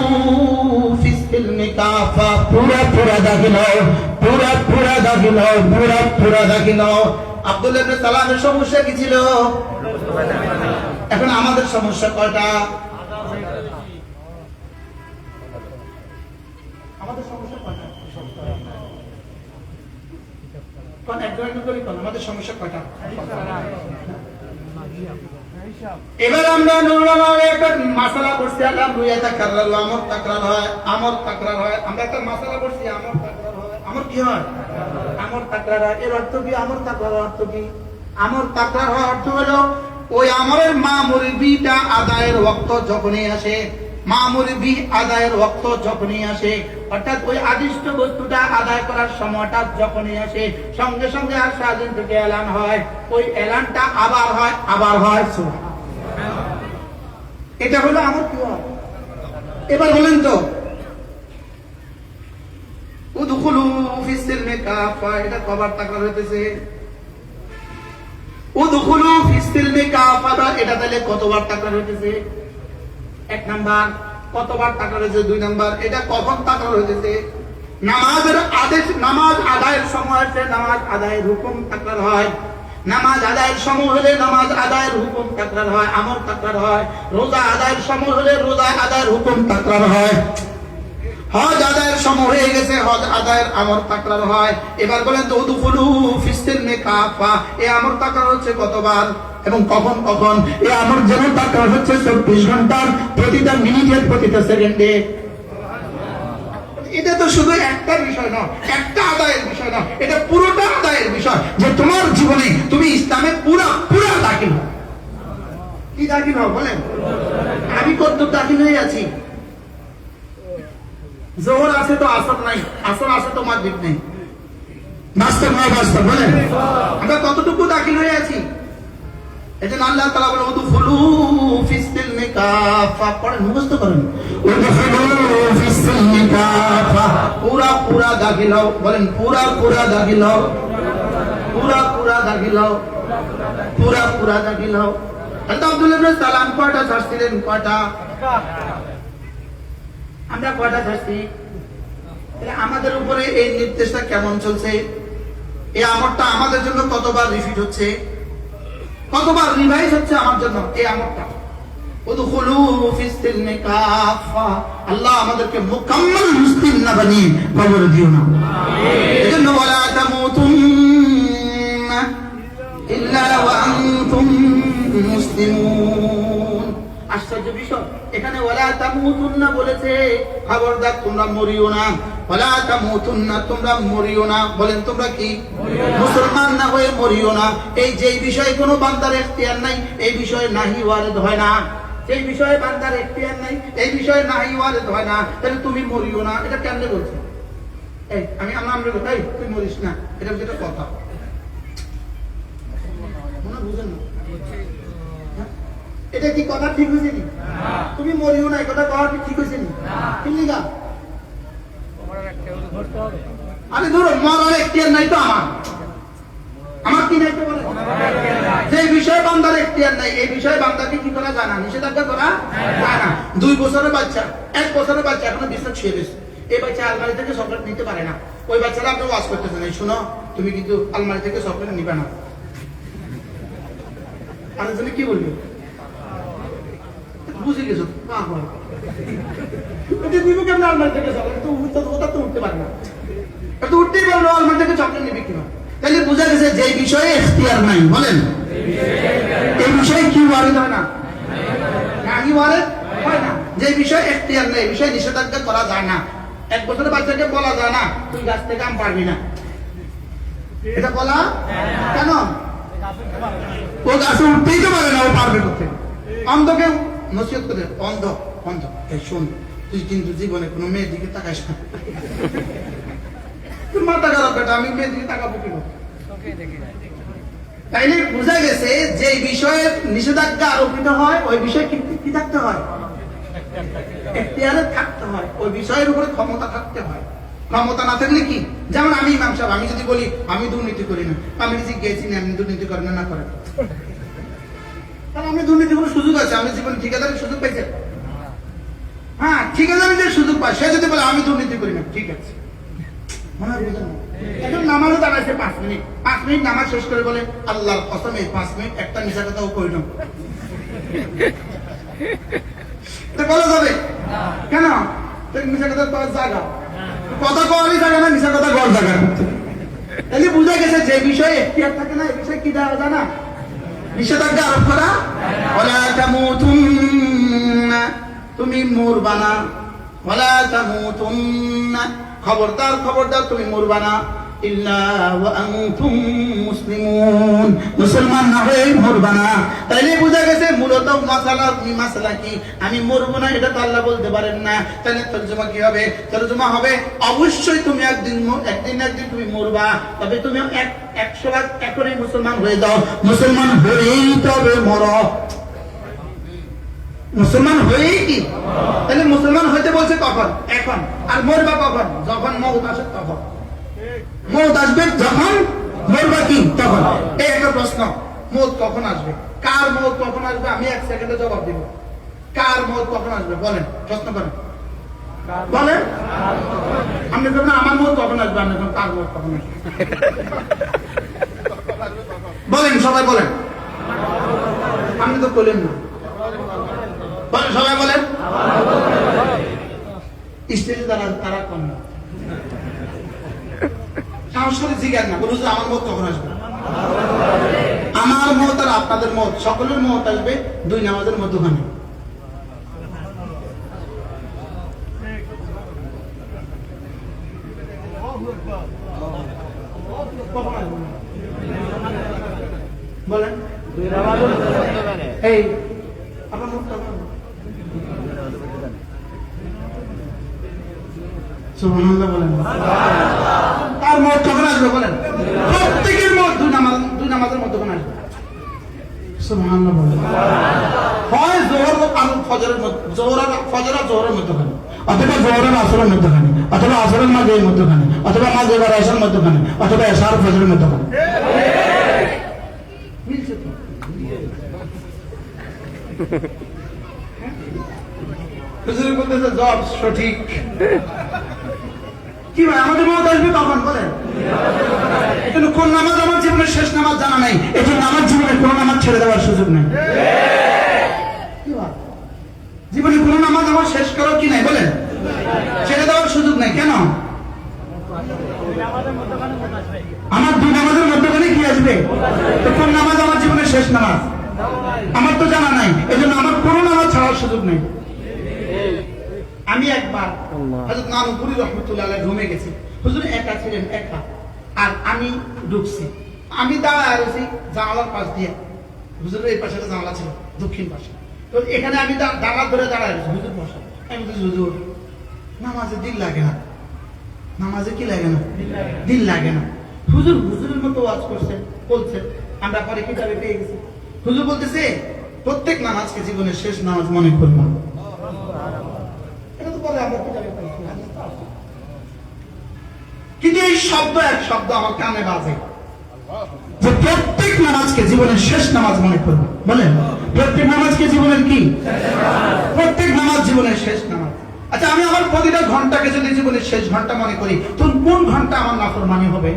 ফিস সিলমি কাফা, পুরা পুরা দাখিল হও, পুরা পুরা দাখিল হও, পুরা পুরা দাখিল হও। আব্দুল্লাহ ইবনে সালামের সমস্যা কি ছিল? এখন আমাদের সমস্যা কয়টা? আমাদের সমস্যা কয়টা? কোন একজন একজন করে কোন আমাদের সমস্যা কয়টা? এবার আমরা নুরুল্লাহর একটা মাসালা করছি, আল্লাহ রুয়া তাকরার, আমর তাকরার হয়, আমর তাকরার হয়। আমরা একটা মাসালা করছি, আমর তাকরার হয়। আমর কি হয়? আমর তাকরার হয়। এর অর্থ কি? আমর তাকরার অর্থ কি? আমর তাকরার হয় অর্থ হলো ওই আমরের মামুরিবিটা আদায়ের ওয়াক্ত যখনই আসে, মামুরিবি আদায়ের ওয়াক্ত যখনই আসে, অর্থাৎ ওই আদিষ্ট বস্তুটা আদায় করার সময়টা যখনই আসে, সঙ্গে সঙ্গে আর সারাদিন থেকে এলান হয়, ওই এলানটা আবার হয়, আবার হয়। এটা হলো আমর কি হয়? এবার বলেন তো, উদখুলু ফিস সিলমি কাফা, এটা কবার তাকরার হইতেছে? উদখুলু ফিস সিলমি কাফা, এটা তাহলে কতবার তাকরার হইতেছে? 1 নাম্বার। কতবার তাকরার হয়েছে? 2 নাম্বার। এটা কখন তাকরার হয়েছে? নামাজের আদেশ, নামাজ আদায়ের সময় হচ্ছে নামাজ আদায়ের হুকুম তাকরার হয়। নামাজ আদায়ের সময় হলে নামাজ আদায়ের হুকুম তাকরার হয়, আমর তাকরার হয়। রোজা আদায়ের সময় হলে রোজা আদায়ের হুকুম তাকরার হয়। হজ আদায়ের সময় হয়ে গেছে, হজ আদায়ের আমর তাকরার হয়। এবার বলেন তো, উদখুলু ফিস সিলমি কাফা, এই আমর তাকরার হচ্ছে কতবার এবং কখন কখন? এই আমর যেন তাকরার হচ্ছে 24 ঘন্টার প্রতিটা মিনিটে, প্রতিটা সেকেন্ডে। এটা তো শুধু একটা বিষয় নয়, একটা আদায়ের বিষয় নয়, এটা পুরোটা আদায়ের বিষয়, যে তোমার জীবনে তুমি ইসলামে পুরা পুরা দাখিল হও। কি দাখিল হও বলেন? আমি কতটুকু দাখিল হয়ে আছি? জোহর আছে তো আসর নাই, আসর আছে তো মাগরিব নেই। বাস্তব নয় বাস্তব বলেন? আমরা কতটুকু দাখিল হয়ে আছি? এজন্য আল্লাহ তাআলা বলেন, উদখুলু ফিস সিলমি কাফা, পড়েন, মুখস্থ করেন। উদখুলু ফিস সিলমি কাফা, পুরা পুরা দাখিল হও। বলেন, পুরা পুরা দাখিল হও, পুরা পুরা দাখিল হও, পুরা পুরা দাখিল হও। আব্দুল্লাহ ইবনে সালাম কয়টা ছাড়ছিলেন? কয়টা? আমরা কয়টা ছাড়ছি? আমাদের উপরে এই নির্দেশটা কেমন চলছে? এই আমরটা আমাদের জন্য কতবার রিপিট হচ্ছে, কতবার রিভাইজ হচ্ছে আমার জন্য এই আমরটা? উদখুলু ফিস-সিলমি কাফা। আল্লাহ আমাদেরকে মুকাম্মাল মুসলিম না বানিয়ে কবর দিও না। আমিন। এজন্য ওয়ালা তামুতুন্না ইল্লা ওয়া আনতুম মুসলিমুন। আশ্চর্য বিষয়, এখানে ওয়ালা তামুতুন্না বলেছে, খবরদার তোমরা মরিও না। ওয়ালা তামুতুন্না, তোমরা মরিও না। বলেন তোমরা কি? মুসলমান না হয়ে মরিও না। এই যে বিষয়ে কোনো বান্দার এখতিয়ার নাই, এই বিষয়ে নাহি ওয়ারিদ হয় না। এই বিষয়ে বান্দার এখতিয়ার নাই, এই বিষয়ে নাহি ওয়ারিদ হয় না। তাহলে তুমি মরিও না, এটা কেন বলছে? এই আমরা এই তুই মরিস না, এটা যেটা কথা মনে বুঝেন না? এটা কি কথা ঠিক হয়েছে নি? তুমি মরিও না, কথা কথা ঠিক হয়েছে নি? ঠিক লিগা? আরে ধরো মরার এখতিয়ার নাই তো আমার কি নাই তো বলে? যে বিষয়ে বান্দার এখতিয়ার নাই, এই বিষয়ে বান্দাকে কি করা যায় না? নিষেধাজ্ঞা করা যায় না। 2 বছরের বাচ্চা, 1 বছরের বাচ্চা এখনো বিছানা শুয়ে রয়েছে, এই বাচ্চা আলমারি থেকে চকলেট নিতে পারে না। ওই বাচ্চারা আপনি ওয়াজ করতেছেন, এই শোনো তুমি কিন্তু আলমারি থেকে চকলেট নিবে না। আরেকজনে কি বলবে? বুঝে গেছো নিবো কেমন আলমারি থেকে চকলেট? ওটা তো উঠতে পারে না, তো উঠতেই পারলো, আলমারি থেকে চকলেট নিবে কিনা? তাহলে বোঝা গেছে যে বিষয়ে এখতিয়ার নাই, বলেন এই বিষয়ে কি ওয়ারিদ হয় না? নাহি ওয়ারিদ হয় না। যে বিষয়ে এখতিয়ার নেই, এই বিষয়ে নিষেধাজ্ঞা করা যায় না। 1 বছরের বাচ্চাকে বলা যায় না তুই গাছ থেকে আম পারবি না, এটা বলা কেন? ও গাছে উঠতেই তো পারে না, ও পারবে করতে। অন্ধকে নসিহত করে, অন্ধ অন্ধ এই শোন, তুই কিন্তু জীবনে কোনো মেয়ের দিকে তাকাইস না। মাথা খারাপ বেটা, আমি মেয়ের দিকে তাকাবো কি? তাইলে বোঝা গেছে যে বিষয়ে নিষেধাজ্ঞা আরোপিত হয়, ওই বিষয়ে কি থাকতে হয়? এখতিয়ারে থাকতে হয়, ওই বিষয়ের উপরে ক্ষমতা থাকতে হয়। ক্ষমতা না থাকলে কি? যেমন আমি ইমাম সাহেব, আমি যদি বলি আমি দুর্নীতি করি না, আমি যদি গেছি না আমি দুর্নীতি করেন না করেন, তাহলে আমি দুর্নীতি কোনো সুযোগ আছে? আমি জীবনে ঠিকাদারের সুযোগ পাইছি? হ্যাঁ, ঠিকাদারের যে সুযোগ পায় সে যদি বলে আমি দুর্নীতি করি না, ঠিক আছে, মনে হয় বুঝলেন? এখন নামাজও দাঁড়াইছে 5 মিনিট, 5 মিনিট নামাজ শেষ করে বলে আল্লাহর কসম এই 5 মিনিট একটা মিশা কথাও কই না, বলা যাবে কেন? মিশা কথা করার জায়গা, কথা কওয়ারই জায়গা না, মিশা কথা করার জায়গা। তাহলে বুঝা গেছে যে বিষয়ে এখতিয়ার থাকে না, এই বিষয়ে কি দেওয়া যায় না? নিষেধাজ্ঞা আরোপ করা। ওয়ালা তামুতুন্না, তুমি মরবা না। ওয়ালা তামুতুন্না, খবরদার খবরদার তুমি মরবা না। ইল্লা ওয়া আনতুম মুসলিমুন, মুসলমান না হয়ে মরবা না। তাইলে বোঝা গেছে মূলত মাসালা কি? আমি মরবো না, এটা তো আল্লাহ বলতে পারেন না। তাহলে তরজমা কি হবে? তরজমা হবে অবশ্যই তুমি একদিন তুমি মরবা, তবে তুমি 100 এখনই মুসলমান হয়ে যাও। মুসলমান হয়েই তবে মরো, মুসলমান হয়েই কি? তাহলে মুসলমান হইতে বলছে কখন? এখন। আর মরবা কখন? যখন মওত আসে তখন। মওত আসবে যখন, মরবা কি তখন। এই একটা প্রশ্ন, মওত কখন আসবে? কার মওত কখন আসবে? আমি 1 সেকেন্ডে জবাব দিব। কার মওত কখন আসবে বলেন, প্রশ্ন করেন, বলেন। আপনি বলবেন আমার মওত কখন আসবে, আপনি বলবেন কার মওত কখন আসবে? বলেন, সবাই বলেন। আপনি তো বলেন না, বলেন সবাই বলেন। স্টেজে তারা কম না, সাহস করে জিজ্ঞাসা না, বলুন আমার মত কখন আসবে? আমার মত আর আপনাদের মত, সকলের মত আসবে 2 নামাজের মধ্যখানে। বলেন এই আপনার মত কখন? সুবহানাল্লাহ বলেন। তার মত কখন আসবে বলেন? প্রত্যেকের মত 2 নামাজের মধ্যখানে আসবে। সুবহানাল্লাহ বলেন। হয় যোহর আর ফজরের মধ্যে, ফজর আর যোহরের মধ্যখানে, অথবা যোহর আর আসরের মধ্যখানে, অথবা আসরের মাগরিবের মধ্যখানে, অথবা মাগরিব আর এশার মধ্যখানে, অথবা এশা আর ফজরের মধ্যখানে। মিলছে তো? হুজুর বলতেছে জবাব সঠিক। কি ভাই আমাদের মত আসবে কখন বলেন? এজন্য কোন নামাজ আমার জীবনের শেষ নামাজ জানা নাই, এজন্য আমার জীবনে কোন নামাজ ছেড়ে দেওয়ার সুযোগ নেই। কি ভাই শেষ নামাজ? আমার তো জানা নাই, এই জন্য আমার কোনো নামাজ ছাড়ার সুযোগ নেই। আমি একবার হযরত নানুপুরি রহমতুল্লাহ আলাইহি রুমে গেছি, হুজুর একা ছিলেন, একা, আর আমি ঢুকছি, আমি দাঁড়ায় আছি জানালার পাশ দিয়ে, হুজুরের এই পাশে একটা জানালা ছিল দক্ষিণ পাশে, তো এখানে আমি জানালা ধরে দাঁড়ায় আছি, হুজুর বসা। আমি বলছি হুজুর নামাজে দিল লাগে না, নামাজে কি লাগে না? দিল লাগে না। হুজুর হুজুরের মতো ওয়াজ করছেন, বলছেন, আমরা পরে কিতাবে পেয়ে গেছি। হুজুর বলতেছে প্রত্যেক নামাজকে জীবনের শেষ নামাজ মনে করবা। এটা তো পরে আমরা কিতাবে পেয়েছি, কিন্তু এই শব্দ এক শব্দ আমার কানে বাজে যে প্রত্যেক নামাজকে জীবনের শেষ নামাজ মনে করবে। বলেন প্রত্যেক নামাজকে জীবনের কি? প্রত্যেক নামাজ জীবনের শেষ নামাজ। আচ্ছা, আমি আমার প্রতিটা ঘন্টাকে যদি জীবনের শেষ ঘন্টা মনে করি, তখন কোন ঘন্টা আমার নাফরমানি হবে?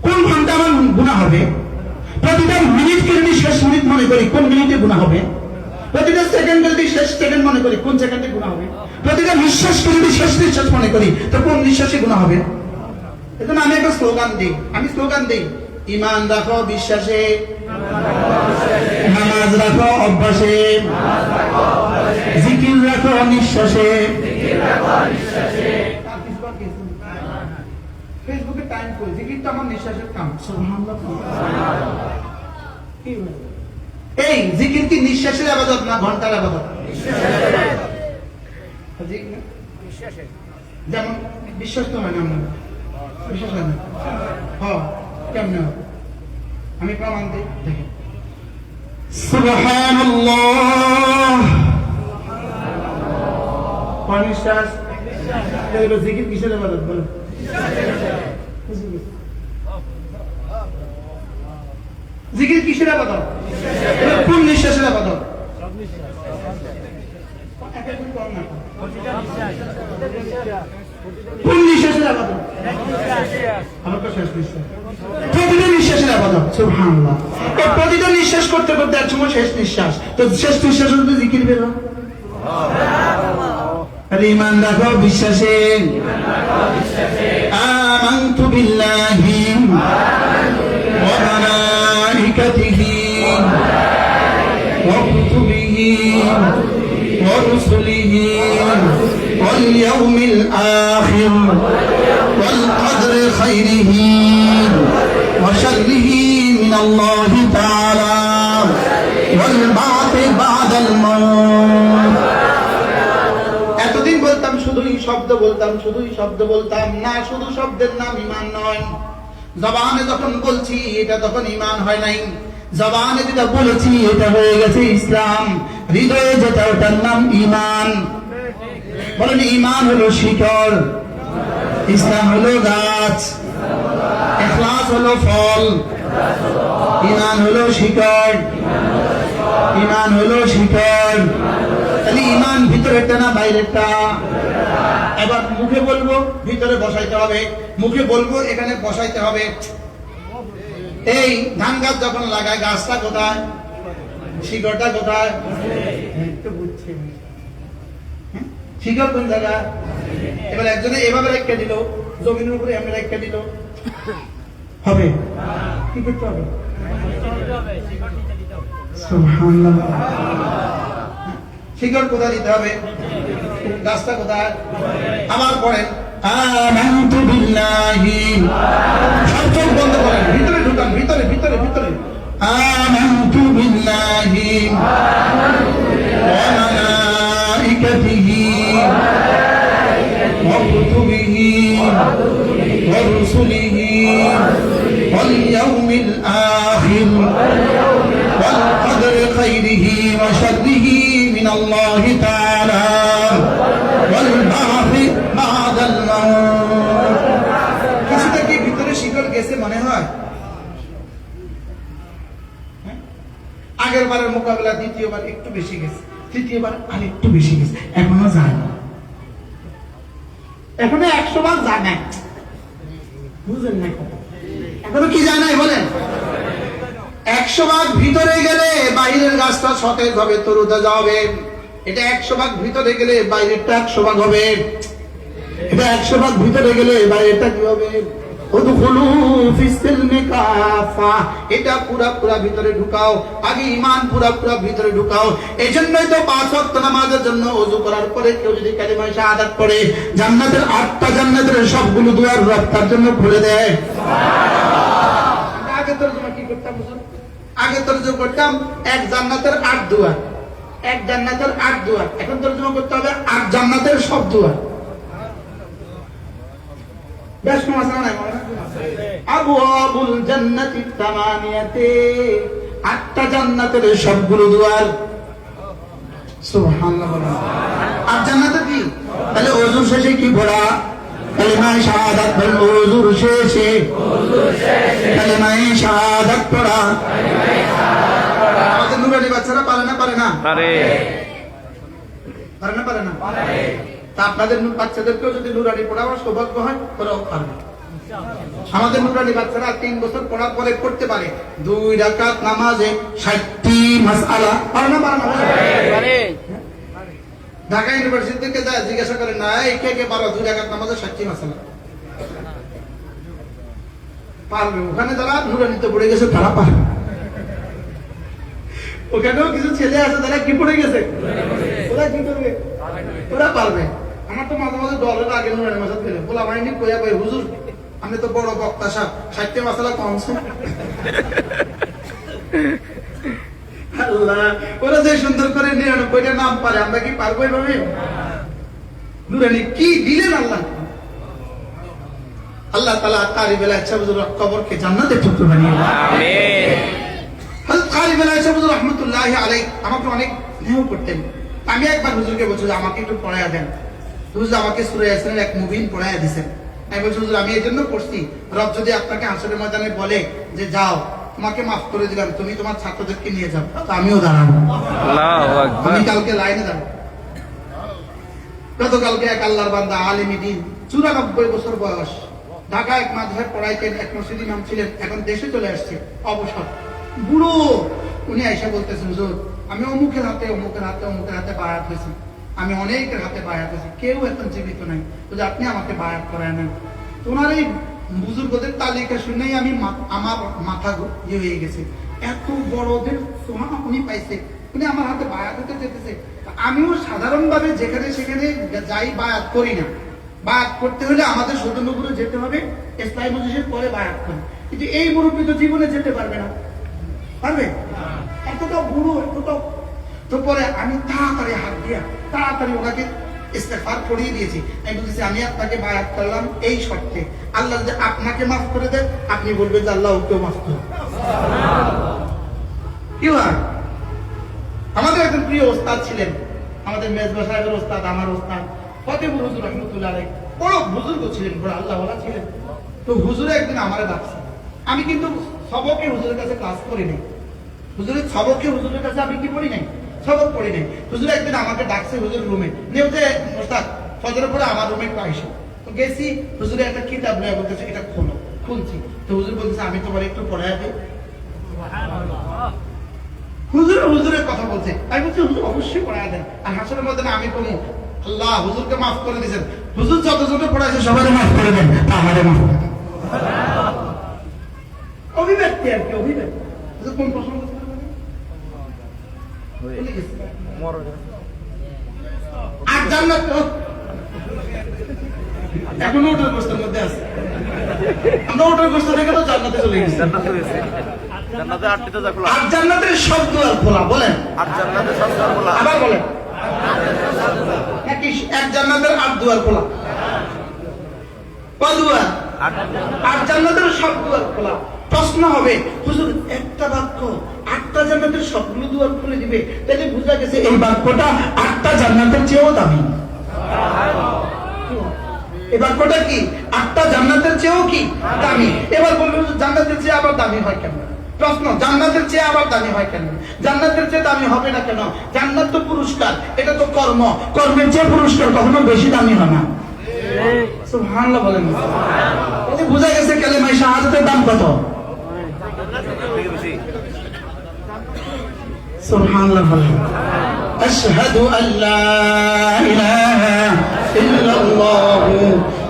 কোন ঘন্টা আমার গুনাহ হবে? প্রতিটা মিনিটকে যদি শেষ মিনিট মনে করি, কোন মিনিটে গুনাহ হবে? প্রতিটা সেকেন্ডকে যদি শেষ সেকেন্ড মনে করি, কোন সেকেন্ডে গুনাহ হবে? প্রতিটা নিঃশ্বাসকে যদি শেষ নিঃশ্বাস মনে করি, তো কোন নিঃশ্বাসে গুনাহ হবে? এজন্য আমি একটা স্লোগান দিই, ঈমান রাখো বিশ্বাসে, নামাজ রাখো অভ্যাসে, জিকির রাখো নিঃশ্বাসে। ফেসবুকে টাইম করি, জিকির তো আমার নিঃশ্বাসের কাম। সুবহানাল্লাহ। এই জিকির কি নিঃশ্বাসের ইবাদত না ঘন্টার ইবাদত? যেমন বিশ্বাস তো হয় না, আমরা বিশ্বাস হয় না। হ্যাঁ, কেমনে হবে? আমি প্রমাণ দিই, দেখেন। সুবহানাল্লাহ। নিঃশ্বাস জিকির কিসের ইবাদত বলেন? জিকির কিসের ইবাদত? কোন নিঃশ্বাসের ইবাদত? কোন নিঃশ্বাসের ইবাদত? আমার তো শেষ নিঃশ্বাস। প্রতিটা নিঃশ্বাসের ইবাদত। সুবহানাল্লাহ। এই প্রতিটা নিঃশ্বাস করতে করতে এক সময় শেষ নিঃশ্বাস, তো শেষ নিঃশ্বাস হতে জিকির বের হয়। ঈমান রাখো বিশ্বাসে, আমানতু বিল্লাহি ওয়া মালাইকাতিহি ওয়া কুতুবিহি ওয়া রুসুলিহি ওয়াল ইয়াউমিল আখির ওয়াল কদরি খাইরিহি ওয়া শাররিহি মিনাল্লাহি তাআলা ওয়াল বা'থি বা'দাল মাউত। এতদিন বলতাম শুধুই শব্দ বলতাম, শুধুই শব্দ বলতাম, না শুধু শব্দের নাম ঈমান নয়। জবানে যখন বলছি এটা তখন ঈমান হয় নাই, জবানে যেটা বলেছি এটা হয়ে গেছে ইসলাম, হৃদয়ে যেটা ওটার নাম ঈমান। বলেন ঈমান হলো শিকড়, ইসলাম হলো গাছ, ইখলাস হলো ফল। ঈমান হলো শিকড়, ঈমান হলো শিকড়। তাহলে ঈমান ভিতরেরটা না বাইরেরটা? এবার মুখে বলবো ভিতরে বসাইতে হবে, মুখে বলবো এখানে বসাইতে হবে। এই ধান গাছ যখন লাগায় গাছটা কোথায়? শিকড়টা কোথায়? একটু বুঝছি, শিকড় কোন জায়গায়? এবার একজনে এভাবে রেখে দিল, জমিনের উপরে এমনি রেখে দিল, হবে? কি করতে হবে? সুবহানাল্লাহ। শিকড় কোথায় দিতে হবে? গাছটা কোথায়? আবার পড়েন আমানতু বিল্লাহি, সব চোখ বন্ধ করেন, ভিতরে ঢুকান, ভিতরে ভিতরে ভিতরে। আমানতু বিল্লাহি ওয়া মালাইকাতিহি ওয়া কুতুবিহি ওয়া রুসুলিহি ওয়াল ইয়াউমিল আখির ওয়াল কদরি খাইরিহি ওয়া শাররিহি মিনাল্লাহি তাআলা ওয়াল বা'থি বা'দাল মাউত। কিছুটা কি ভিতরে শিকড় গেছে মনে হয়? আগের বারের মোকাবেলা দ্বিতীয়বার একটু বেশি গেছে, তৃতীয়বার আর একটু বেশি গেছে, এখনো যায় না, এখনো 100 ভাগ যায় না। বুঝলেন না? এখনো কি যায় নাই বলেন? 100 ভাগ ভিতরে গেলে বাইরের গাছটা সতেজ হবে, তরুতাজা হবে। এটা 100 ভাগ ভিতরে গেলে বাইরেরটা 100 ভাগ হবে। এটা 100 ভাগ ভিতরে গেলে বাইরেরটা কি হবে? উদখুলু ফিস-সিলমি কাফা, এটা পুরা ভিতরে ঢুকাও, আগে ঈমান পুরা ভিতরে ঢুকাও। এজন্যই তো 5 ওয়াক্ত নামাজের জন্য ওযু করার পরে কেউ যদি কালিমা শাহাদাত পড়ে, জান্নাতের 8টা জান্নাতের সবগুলো দুয়ার রব তার জন্য খুলে দেয়। সুবহানাল্লাহ। আগে তরজমা কি করতাম হুজুর? আগে তরজমা করতাম এক জান্নাতের 8 দুয়ার, এক জান্নাতের 8 দুয়ার। এখন তরজমা করতে হবে 8 জান্নাতের সব দুয়ার। বেশ মজা নাই? আবওয়াবুল জান্নাতি তামানিয়াতে, 8টা জান্নাতের সবগুলো দুয়ার। সুবহানাল্লাহ। আর জান্নাতে কি? তাহলে ওযুর শেষে কি পড়া? কালিমা শাহাদাত পড়া। ওযুর শেষে কালিমা শাহাদাত পড়া। আমাদের নুরানি বাচ্চারা পারে না? পারে না? পারে না? পারে না? তা আপনাদের বাচ্চাদেরকেও যদি নুরানি পড়াবার সৌভাগ্য হয়, ওরাও পারবে। আমাদের নুরানি বাচ্চারা 3 বছর পড়ার পরে পড়তে পারে 2 রাকাত নামাজে 60টি মাসআলা। পারে না? পারে না? পারে। ঢাকা ইউনিভার্সিটি থেকে যায় জিজ্ঞাসা করে, না এই কে পারো 2 রাকাত নামাজে 60টি মাসআলা? পারবে। ওখানে যারা নুরানিতে পড়ে গেছে তারা পারবে। ওখানেও কিছু ছেলে আছে যারা কি পড়ে গেছে, ওরা কি করবে? ওরা পারবে। আমার তো মাঝে মাঝে ডলের আগে নুরানি মাসাদ গেলে বলা মাইনি কইয়া কই, হুজুর আমি তো বড় বক্তা সাহেব, 60টি মাসালা কমছে। আল্লাহ, ওরা যে সুন্দর করে 99টা নাম পারে, আমরা কি পারবো এভাবে? নুরানি কি দিলেন আল্লাহ। আল্লাহ তাআলা কারি বেলা ইচ্ছা হুজুর কবরকে জান্নাতের টুকরো বানিয়ে দেন। আমিন। হযরত কারি বেলা ইচ্ছা হুজুর রাহমাতুল্লাহি আলাইহি আমাকে অনেক স্নেহ করতেন। আমি একবার হুজুরকে বলছি যে আমাকে একটু পড়ায়া দেন। হুজুর আমাকে সূরা ইয়াসিনের 1 মুবিন পড়ায়া দিয়েছেন। আমি বলছি হুজুর আমি এই জন্য পড়ছি, রব যদি আপনাকে হাসরের ময়দানে বলে যে যাও তোমাকে মাফ করে দিলাম, তুমি তোমার ছাত্রদেরকে নিয়ে যাও, তো আমিও দাঁড়াবো। আল্লাহু আকবার। আমি কালকে লাইনে দাঁড়াবো। গতকালকে এক আল্লাহর বান্দা আলেমী দ্বীন, 94 বছর বয়স, ঢাকা এক মাদ্রাসায় পড়াইতেন, এক মসজিদ ইমাম ছিলেন, এখন দেশে চলে আসছে, অবসর, বুড়ো। উনি আইসা বলতেছেন হুজুর আমি অমুকের হাতে বায়াত হয়েছি, আমি অনেকের হাতে বায়াত হয়েছি, কেউ এখন জীবিত নাই, যদি আপনি আমাকে বায়াত করায় নেন। তোমার এই বুজুর্গদের তালিকা শুনেই আমি আমার মাথা ইয়ে হয়ে গেছে, এত বড়দের সোহা উনি পাইছে, উনি আমার হাতে বায়াত হতে যেতেছে। আমিও সাধারণভাবে যেখানে সেখানে যাই বায়াত করি না, বায়াত করতে হলে আমাদের সদনপুরে যেতে হবে, ইসলামী মজলিসের পরে বায়াত করে। কিন্তু এই মুরব্বী তো জীবনে যেতে পারবে না, পারবে? এতটা বুড়ো, এতটা। তো পরে আমি তাড়াতাড়ি হাত দিয়া তাড়াতাড়ি ওনাকে ইস্তেগফার পড়িয়ে দিয়েছি। আমি বলতেছি আমি আপনাকে বায়াত করলাম এই শর্তে, আল্লাহ যদি আপনাকে মাফ করে দেন, আপনি বলবেন যে আল্লাহ ওকেও মাফ করে। কি হয়? আমাদের একজন প্রিয় ওস্তাদ ছিলেন, আমাদের মেজবা সাহেবের ওস্তাদ, আমার ওস্তাদ ফতেপুর হুজুর রহমতুল্লাহ আলাইহি, বড় বুজুর্গ ছিলেন, বড় আল্লাহওয়ালা ছিলেন। তো হুজুরে একদিন আমারে ডাকছে, আমি কিন্তু সবকে হুজুরের কাছে ক্লাস করি নাই, হুজুরের সবকে হুজুরের কাছে আমি কি পড়ি নাই, সবক পড়ি নাই। হুজুর একদিন আমাকে ডাকছে হুজুর রুমে, নিয়ে যে ওস্তাদ ফজরের পরে আমার রুমে একটু আইসো। তো গেছি, হুজুরে একটা কিতাব নিয়ে বলতেছে এটা খোলো, খুলছি। তো হুজুর বলতেছে আমি তোমার একটু পড়ায় দিই। হুজুরের কথা বলছে, আমি বলছি হুজুর অবশ্যই পড়ায় দেন। আর হাসরের মধ্যে আমি কমু আল্লাহ হুজুরকে মাফ করে দিয়েছেন, হুজুর যত পড়াইছে সবাই মাফ করে দেন, আমাদের মাফ করে দেন। অভিব্যক্তি আর কি, অভিব্যক্তি। কোন প্রশ্ন আর জান্নাত এখনো ওটার গোস্তের মধ্যে আছে, আমরা ওটার গোস্ত থেকে তো জান্নাতে চলে গেছি। আর জান্নাতের সব দুয়ার খোলা, বলেন আর জান্নাতের সব দুয়ার খোলা, আবার বলেন নাকি এক জান্নাতের 8 দুয়ার খোলা? কয় দুয়ার? আর জান্নাতের সব দুয়ার খোলা। প্রশ্ন হবে হুজুর একটা বাক্য 8টা জান্নাতের সবগুলো দুয়ার খুলে দিবে, তাহলে বুঝা গেছে এই বাক্যটা 8টা জান্নাতের চেয়েও দামি। এই বাক্যটা কি 8টা জান্নাতের চেয়েও কি দামি? এবার বলবেন হুজুর জান্নাতের চেয়ে আবার দামি হয় কেন? প্রশ্ন, জান্নাতের চেয়ে আবার দামি হয় কেন? জান্নাতের চেয়ে দামি হবে না কেন? জান্নাত তো পুরস্কার, এটা তো কর্ম, কর্মের চেয়ে পুরস্কার কখনো বেশি দামি হয় না। সুবহানাল্লাহ বলেন। এটা বুঝা গেছে কালেমা শাহাদাতের দাম কত? সুবহানাল্লাহ বলেন। আশহাদু আল্লা ইলাহা ইল্লাল্লাহু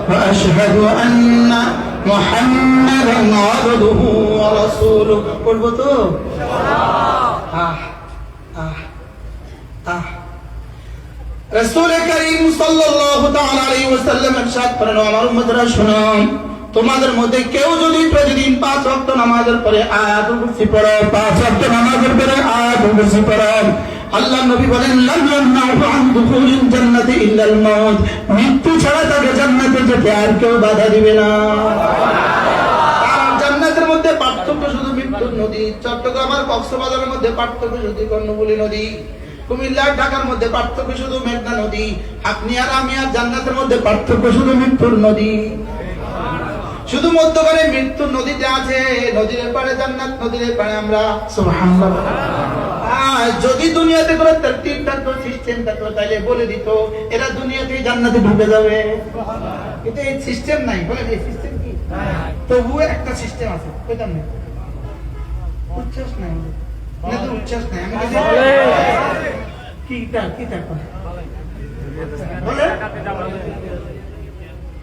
ওয়া আশহাদু আন্না মুহাম্মাদান আবদুহু ওয়া রাসূলুহু। পড়বো তো? আহ আহ আহ রাসূল করিম সাল্লাল্লাহু তাআলা আলাইহি ওয়াসাল্লাম ইরশাদ করেন, আমার উম্মতরা শুনো, তোমাদের মধ্যে কেউ যদি প্রতিদিন 5 ওয়াক্ত নামাজের পরে আয়াতুল কুরসি পড়ে, 5 ওয়াক্ত নামাজের পরে আয়াতুল কুরসি পড়ে, আল্লাহ নবী বলেন লাম ইয়ামনাহু আন দুখুলিল জান্নাতি ইল্লাল মাউত, মৃত্যু ছাড়া তাকে জান্নাতে যেতে আর কেউ বাধা দিবে না। আর জান্নাতের মধ্যে পার্থক্য শুধু মৃত্যুর নদী। চট্টগ্রাম আর কক্সবাজারের মধ্যে পার্থক্য শুধু কর্ণফুলী নদী। কুমিল্লা ঢাকার মধ্যে পার্থক্য শুধু মেঘনা নদী। আপনি আর আমি আর জান্নাতের মধ্যে পার্থক্য শুধু মৃত্যুর নদী। শুধু মধ্যখানে মৃত্যুর নদীতে আছে, নদীর পাড়ে জান্নাত, নদীর পাড়ে আমরা। সুবহানাল্লাহ। যদি দুনিয়াতে কোনো তরতিব থাকতো, সিস্টেম থাকতো, তাহলে বলে দিত এরা দুনিয়াতে জান্নাতে ঢুকে যাবে। কিন্তু এই সিস্টেম নাই। বলেন এই সিস্টেম কি? তবুও একটা সিস্টেম আছে, কইতাম না উচ্ছ্বাস নাই, না তো উচ্ছ্বাস নাই। আমি কাছে কি থাকতো বলে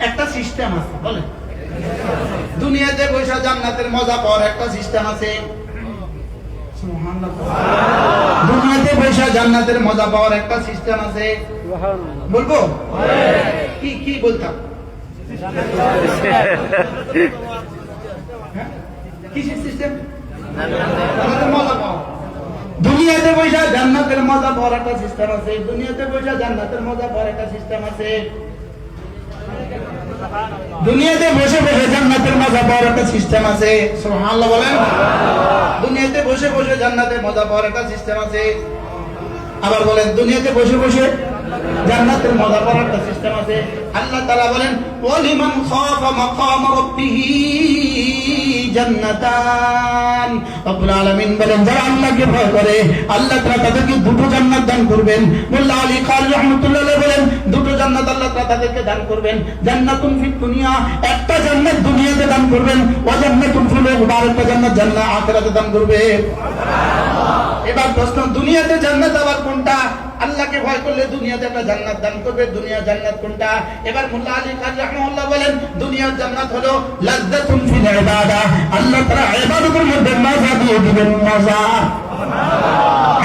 একটা সিস্টেম আছে। বলে দুনিয়াতে বৈশা জান্নাতের মজা পাওয়ার একটা সিস্টেম আছে। দুনিয়াতে বৈশা জান্নাতের মজা পাওয়ার একটা সিস্টেম আছে। বলবো কি কি বলতাম? কিসের সিস্টেম? মজা পাওয়া। দুনিয়াতে বৈশা জান্নাতের মজা পাওয়ার একটা সিস্টেম আছে। দুনিয়াতে বৈশা জান্নাতের মজা পাওয়ার একটা সিস্টেম আছে। দুনিয়াতে বসে বসে জান্নাতের মজা পাওয়ার একটা সিস্টেম আছে। সুবহানাল্লাহ বলেন। দুনিয়াতে বসে বসে জান্নাতের মজা পাওয়ার একটা সিস্টেম আছে। আবার বলেন দুনিয়াতে বসে বসে জান্নাতের মজা পাওয়ার একটা সিস্টেম আছে। আল্লাহ তাআলা বলেন ওয়ালিমান খাফা মাকাম রাব্বিহি জান্নাতান। রব্বুল আলামিন বলেন যারা আল্লাহকে ভয় করে আল্লাহ তাআলা তাদেরকে দুটো জান্নাত দান করবেন। মোল্লা আলী খান রাহমাতুল্লাহ আলাইহি বলেন দুটো জান্নাত আল্লাহ তাআলা তাদেরকে দান করবেন। জান্নাতুন ফিদ দুনিয়া, একটা জান্নাত দুনিয়াতে দান করবেন। ওয়া জান্নাতুন ফিল উখরা, একটা জান্নাত জান্নাত আখিরাতে দান করবেন। এবার প্রশ্ন, দুনিয়াতে জান্নাত আবার কোনটা? আল্লাহকে ভয় করলে দুনিয়াতে একটা জান্নাত দান করবে। দুনিয়া জান্নাত কোনটা? এবার মোল্লা আলী খান রাহমাতুল্লাহ বলেন দুনিয়ার জান্নাত হলো লাযযাতুন ফিল ইবাদা, আল্লাহ তাআলা ইবাদতের মধ্যে মজা দিয়ে দিবেন। মজা,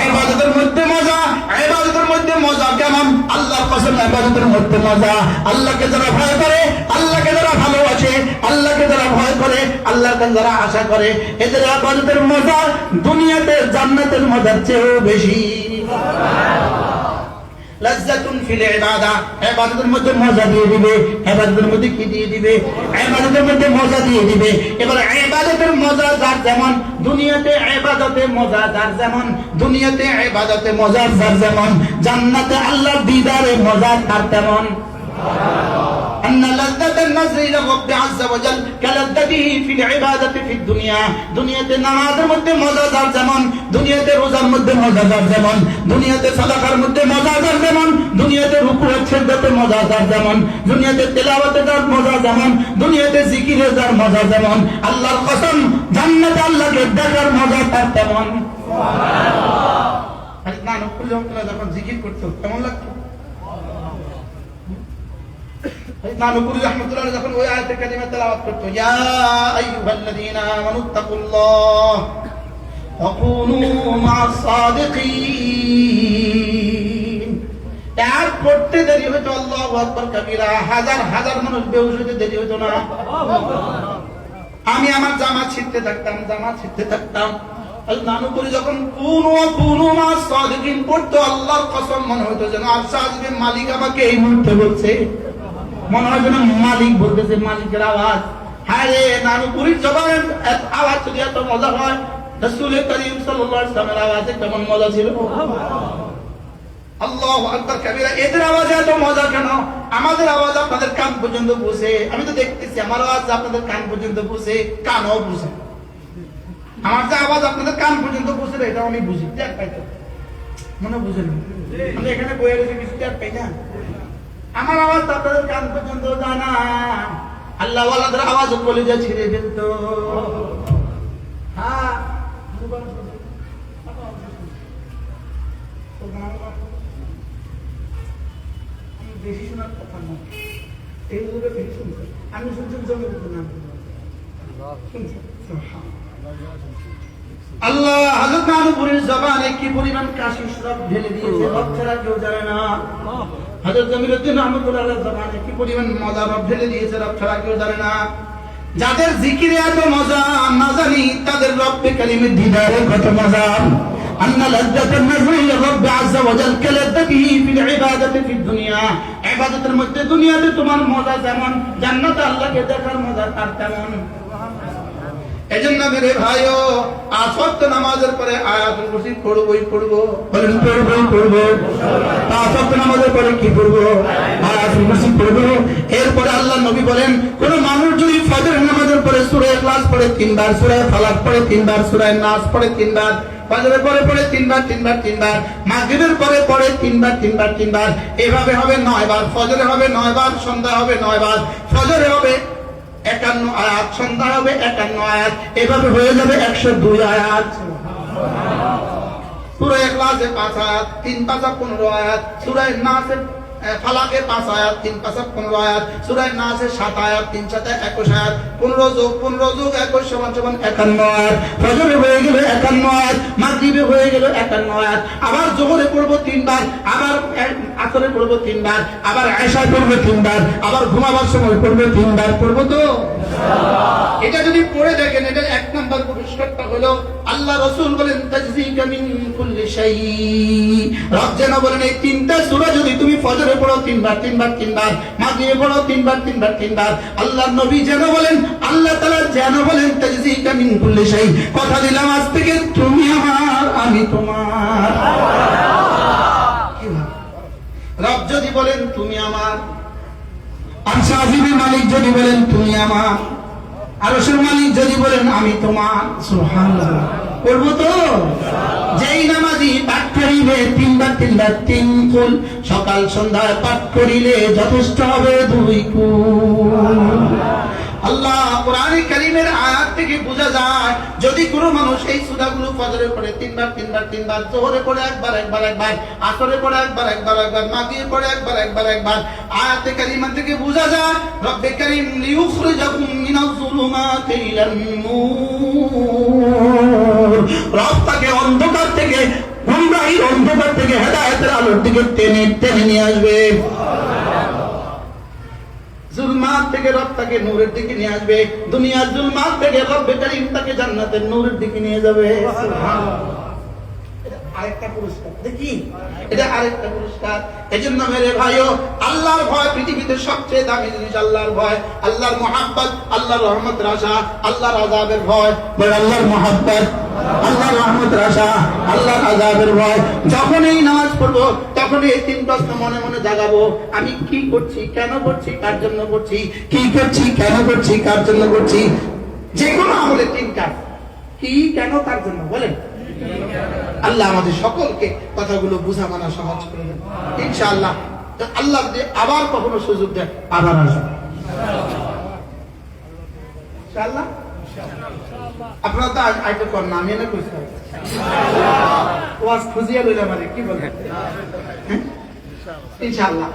ইবাদতের মধ্যে মজা। ইবাদতের মধ্যে মজা কেমন? আল্লাহর কসম ইবাদতের মধ্যে মজা। আল্লাহকে যারা ভয় করে, আল্লাহকে যারা ভালোবাসে, আল্লাহকে যারা ভয় করে, আল্লাহকে যারা আশা করে, এদের ইবাদতের মজা দুনিয়াতে জান্নাতের মজার চেয়েও বেশি। লাযযাতুন ফিল ইবাদা, ইবাদতের মধ্যে মজা দিয়ে দিবে। ইবাদতের মধ্যে কি দিয়ে দিবে? ইবাদতের মধ্যে মজা দিয়ে দিবে। এবার ইবাদতের মজা যার যেমন, দুনিয়াতে ইবাদতে মজা যার যেমন, দুনিয়াতে ইবাদতে মজা যার যেমন, জান্নাতে আল্লাহর দিদারে মজা তার তেমন। أن لذة النظر إلى الرب عز وجل كلذته في العبادة في الدنيا। দুনিয়াতে নামাজের মধ্যে মজা যার যেমন, দুনিয়াতে রোজার মধ্যে মজা যার যেমন, দুনিয়াতে সাদাকার মধ্যে মজা যার যেমন, দুনিয়াতে রুকু সেজদাতে মজা যার যেমন, দুনিয়াতে তেলাওয়াতে যার মজা যেমন, দুনিয়াতে জিকিরে যার মজা যেমন, আল্লাহর কসম জান্নাতে আল্লাহকে দেখার মজা তার তেমন। সুবহানাল্লাহ। না নকুল যখন জিকির করতো কেমন লাগতো? নানুপুরি রাহমাতুল্লাহ যখন ওই আয়াতে কারিমা তেলাওয়াত করতো, ইয়া আইয়ুহাল্লাযীনা আমানুত্তাকুল্লাহ ওয়া কুনু মা'আস সাদিকিন। আর পড়তে দেরি হতো আল্লাহু আকবার কাবীরা, হাজার হাজার মানুষ বেহুশ হতে দেরি হতো না। আমি আমার জামাত ছিঁড়তে থাকতাম। নানুপুরি যখন কুনু মা'আস সাদিকিন পড়তো, আল্লাহর কসম মনে হতো যেন আরশ আজিমের মালিক আমাকে এই মুহূর্তে বলছে। মনে হয় যেন মালিক বলতেছে, মালিকের আওয়াজ। হ্যাঁ রে, নানুপুরির জবানের আওয়াজ যদি এত মজা হয়, রাসূল করিম সাল্লাল্লাহু আলাইহি ওয়াসাল্লামের আওয়াজে কেমন মজা ছিল। আল্লাহু আকবার কাবীরা। এদের আওয়াজে এত মজা কেন? আমাদের আওয়াজ আপনাদের কান পর্যন্ত পৌঁছে। আমি তো দেখতেছি আমার আওয়াজ আপনাদের কান পর্যন্ত পৌঁছে, কানও পৌঁছে। আমার যে আওয়াজ আপনাদের কান পর্যন্ত পৌঁছে এটা আমি বুঝি, টের পাই তো মনে বুঝেন। আমি এখানে বইয়ে রেখে কিছু টের পাই না। আমার আওয়াজ আপনাদের কান পর্যন্ত জানা। আল্লাহ ওয়ালাদের আওয়াজ কলিজা ছিঁড়ে ফেলত। হ্যাঁ বেশি শোনার কথা না, এই বেশি শুনছি। আমি শুনছি জমি নাম আল্লাহ হযরত নূরের জবানে কি পরিমাণ কাশি শ্রাপ ঢেলে দিয়েছে রব ছাড়া কেউ জানে না। হযরত জমিরুদ্দিন রহমাতুল্লাহ আলাইহির জবানে কি পরিমাণ মজা রব ঢেলে দিয়েছে রব ছাড়া কেউ জানে না। যাদের জিকিরে এত মজা না জানি তাদের রব্বে কালিমের দিদারে কত মজা। আন্না লাজ্জাতান নাজরি লির-রাব্বি আযজা ওয়া জাল কালাদাতিহি ফিল ইবাদাতি ফিদ দুনিয়া। ইবাদতের মধ্যে দুনিয়াতে তোমার মজা যেমন, জান্নাতে আল্লাহকে দেখার মজা তার তেমন। এজন্য মেরে ভাইও আসর নামাজের পরে আয়াতুল কুরসি পড়বই পড়বো, বলেন পড়বই পড়বো। আসর নামাজের পরে কি পড়বো? আয়াতুল কুরসি পড়বো। এরপরে আল্লাহ নবী বলেন, কোন মানুষ যদি ফজর নামাজের পরে সূরা ইখলাস পড়ে 3 বার, সূরা ফালাক পড়ে 3 বার, সূরা নাস পড়ে 3 বার, ফজরের পরে পড়ে 3 বার 3 বার 3 বার, মাগরিবের পরে পড়ে 3 বার 3 বার 3 বার, এভাবে হবে 9 বার। ফজরে হবে 9 বার, সন্ধ্যা হবে 9 বার, ফজরে হবে 51 আয়াত, সন্ধ্যা হবে 51 আয়াত, এভাবে হয়ে যাবে 102 আয়াত। সূরা ইখলাসে 5 আয়াত, 3 5 15 আয়াত, সূরা নাসে ফালাকে 5 আয়াত, 3 5 15 আয়াত, সূরা নাসে 7 আয়াত, 3 7 21 আয়াত, 15 যোগ 21 সমান 51 আয়াত। ফজরে হয়ে গেল 51 আয়াত, মাগরিবে হয়ে গেল 51 আয়াত, আবার যোহরে পড়ব 3 বার, আবার আসরে পড়ব 3 বার, আবার এশায় পড়ব 3 বার, আবার ঘুমাবার সময় পড়ব 3 বার। পড়ব তো ইনশাআল্লাহ। এটা যদি পড়ে দেখেন, এটা 1 নাম্বার পুরস্কারটা হলো আল্লাহ রাসূল বলেন তাজজিকা মিন কুল্লি শাই। রব যেন বলেন এই 3টা সূরা যদি তুমি ফজরে পড়ো 3 বার 3 বার 3 বার, মাগরিবে পড়ো 3 বার 3 বার 3 বার, আল্লাহর নবী যেন বলেন, আল্লাহ তাআলা যেন বলেন তাজজিকা মিন কুল্লি শাই, কথা দিলাম আজ থেকে তুমি আমার আমি তোমার। রব যদি বলেন তুমি আমার, আরশের আজিমের মালিক যদি বলেন তুমি আমার, আরশের মালিক যদি বলেন আমি তোমার, সুবহানাল্লাহ। করবো তো? যেই নামাজি পাঠ করিবে 3 বার 3 বার 3 কুল, সকাল সন্ধ্যায় পাঠ করিলে যথেষ্ট হবে 2 কুল। আল্লাহ কোরআনে কারীমের আয়াত থেকে বোঝা যায় যদি কোনো মানুষ এই সূরাগুলো ফজরে পড়ে 3 বার 3 বার 3 বার, যোহরে পড়ে একবার একবার একবার, আসরে পড়ে একবার একবার একবার, মাগরিবে পড়ে একবার একবার একবার, আয়াতে কারীমা থেকে বোঝা যায় রব্বে কারীম লিইখরিজাকুম মিনাজ যুলুমাতি ইলান নূর, রব তাকে অন্ধকার থেকে, গুমরাহির অন্ধকার থেকে হেদায়েতের আলোর দিকে টেনে টেনে নিয়ে আসবে। জুলমাত থেকে রব তাকে নূরের দিকে নিয়ে আসবে, দুনিয়ার জুলমাত থেকে রব্বে কারীম তাকে জান্নাতের নূরের দিকে নিয়ে যাবে। সুবহানাল্লাহ। এটা আরেকটা পুরস্কার, দেখি এটা আরেকটা পুরস্কার। এজন্য মেরে ভাইও আল্লাহর ভয় পৃথিবীতে সবচেয়ে দামি জিনিস। আল্লাহর ভয়, আল্লাহর মুহাব্বত, আল্লাহর রহমতের আশা, আল্লাহর আযাবের ভয়। বল আল্লাহর মুহাব্বত, আল্লাহর রহমতের আশা, আল্লাহর আযাবের ভয়। যখন এই নামাজ পড়বো তখন এই 3 প্রশ্ন মনে মনে জাগাবো, আমি কি করছি, কেন করছি, কার জন্য করছি, কি করছি, কেন করছি, কার জন্য করছি। যে কোনো আমলে 3 কাজ, কি, কেন, কার জন্য, বলেন। আল্লাহ আমাদের সকলকে কথাগুলো বুঝা মানা সহজ করে দেন ইনশাআল্লাহ। আল্লাহ যদি আবার কখনো সুযোগ দেয় আবার আসবে ইনশাআল্লাহ। আপনারা তো আইতে কর না, আমি না কইছি ওয়াজ খুঁজিয়া লইলাম, মানে কি বলেন ইনশাআল্লাহ।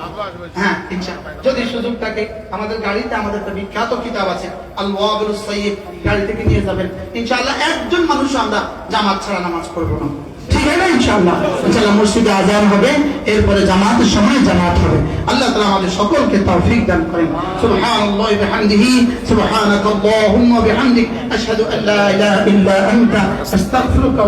হ্যাঁ ইনশাআল্লাহ, যদি সুযোগ থাকে। আমাদের গাড়িতে আমাদের একটা বিখ্যাত কিতাব আছে আল ওয়াবিলুস সাইয়্যিব, গাড়ি থেকে নিয়ে যাবেন ইনশাআল্লাহ। একজন মানুষ আমরা জামাত ছাড়া নামাজ পড়বো না, ঠিক আছে ইনশাআল্লাহ। ইনশাআল্লাহ মসজিদে আযান হবে, এরপরে জামাতের সময় জামাত হবে। আল্লাহ তাআলা আমাদের সকলকে তৌফিক দান করেন। সুবহানাল্লাহি ওয়া বিহামদিহি, সুবহানাকাল্লাহুম্মা ওয়া বিহামদিক, আশহাদু আল্লা ইলাহা ইল্লা আনতা, আস্তাগফিরুকা।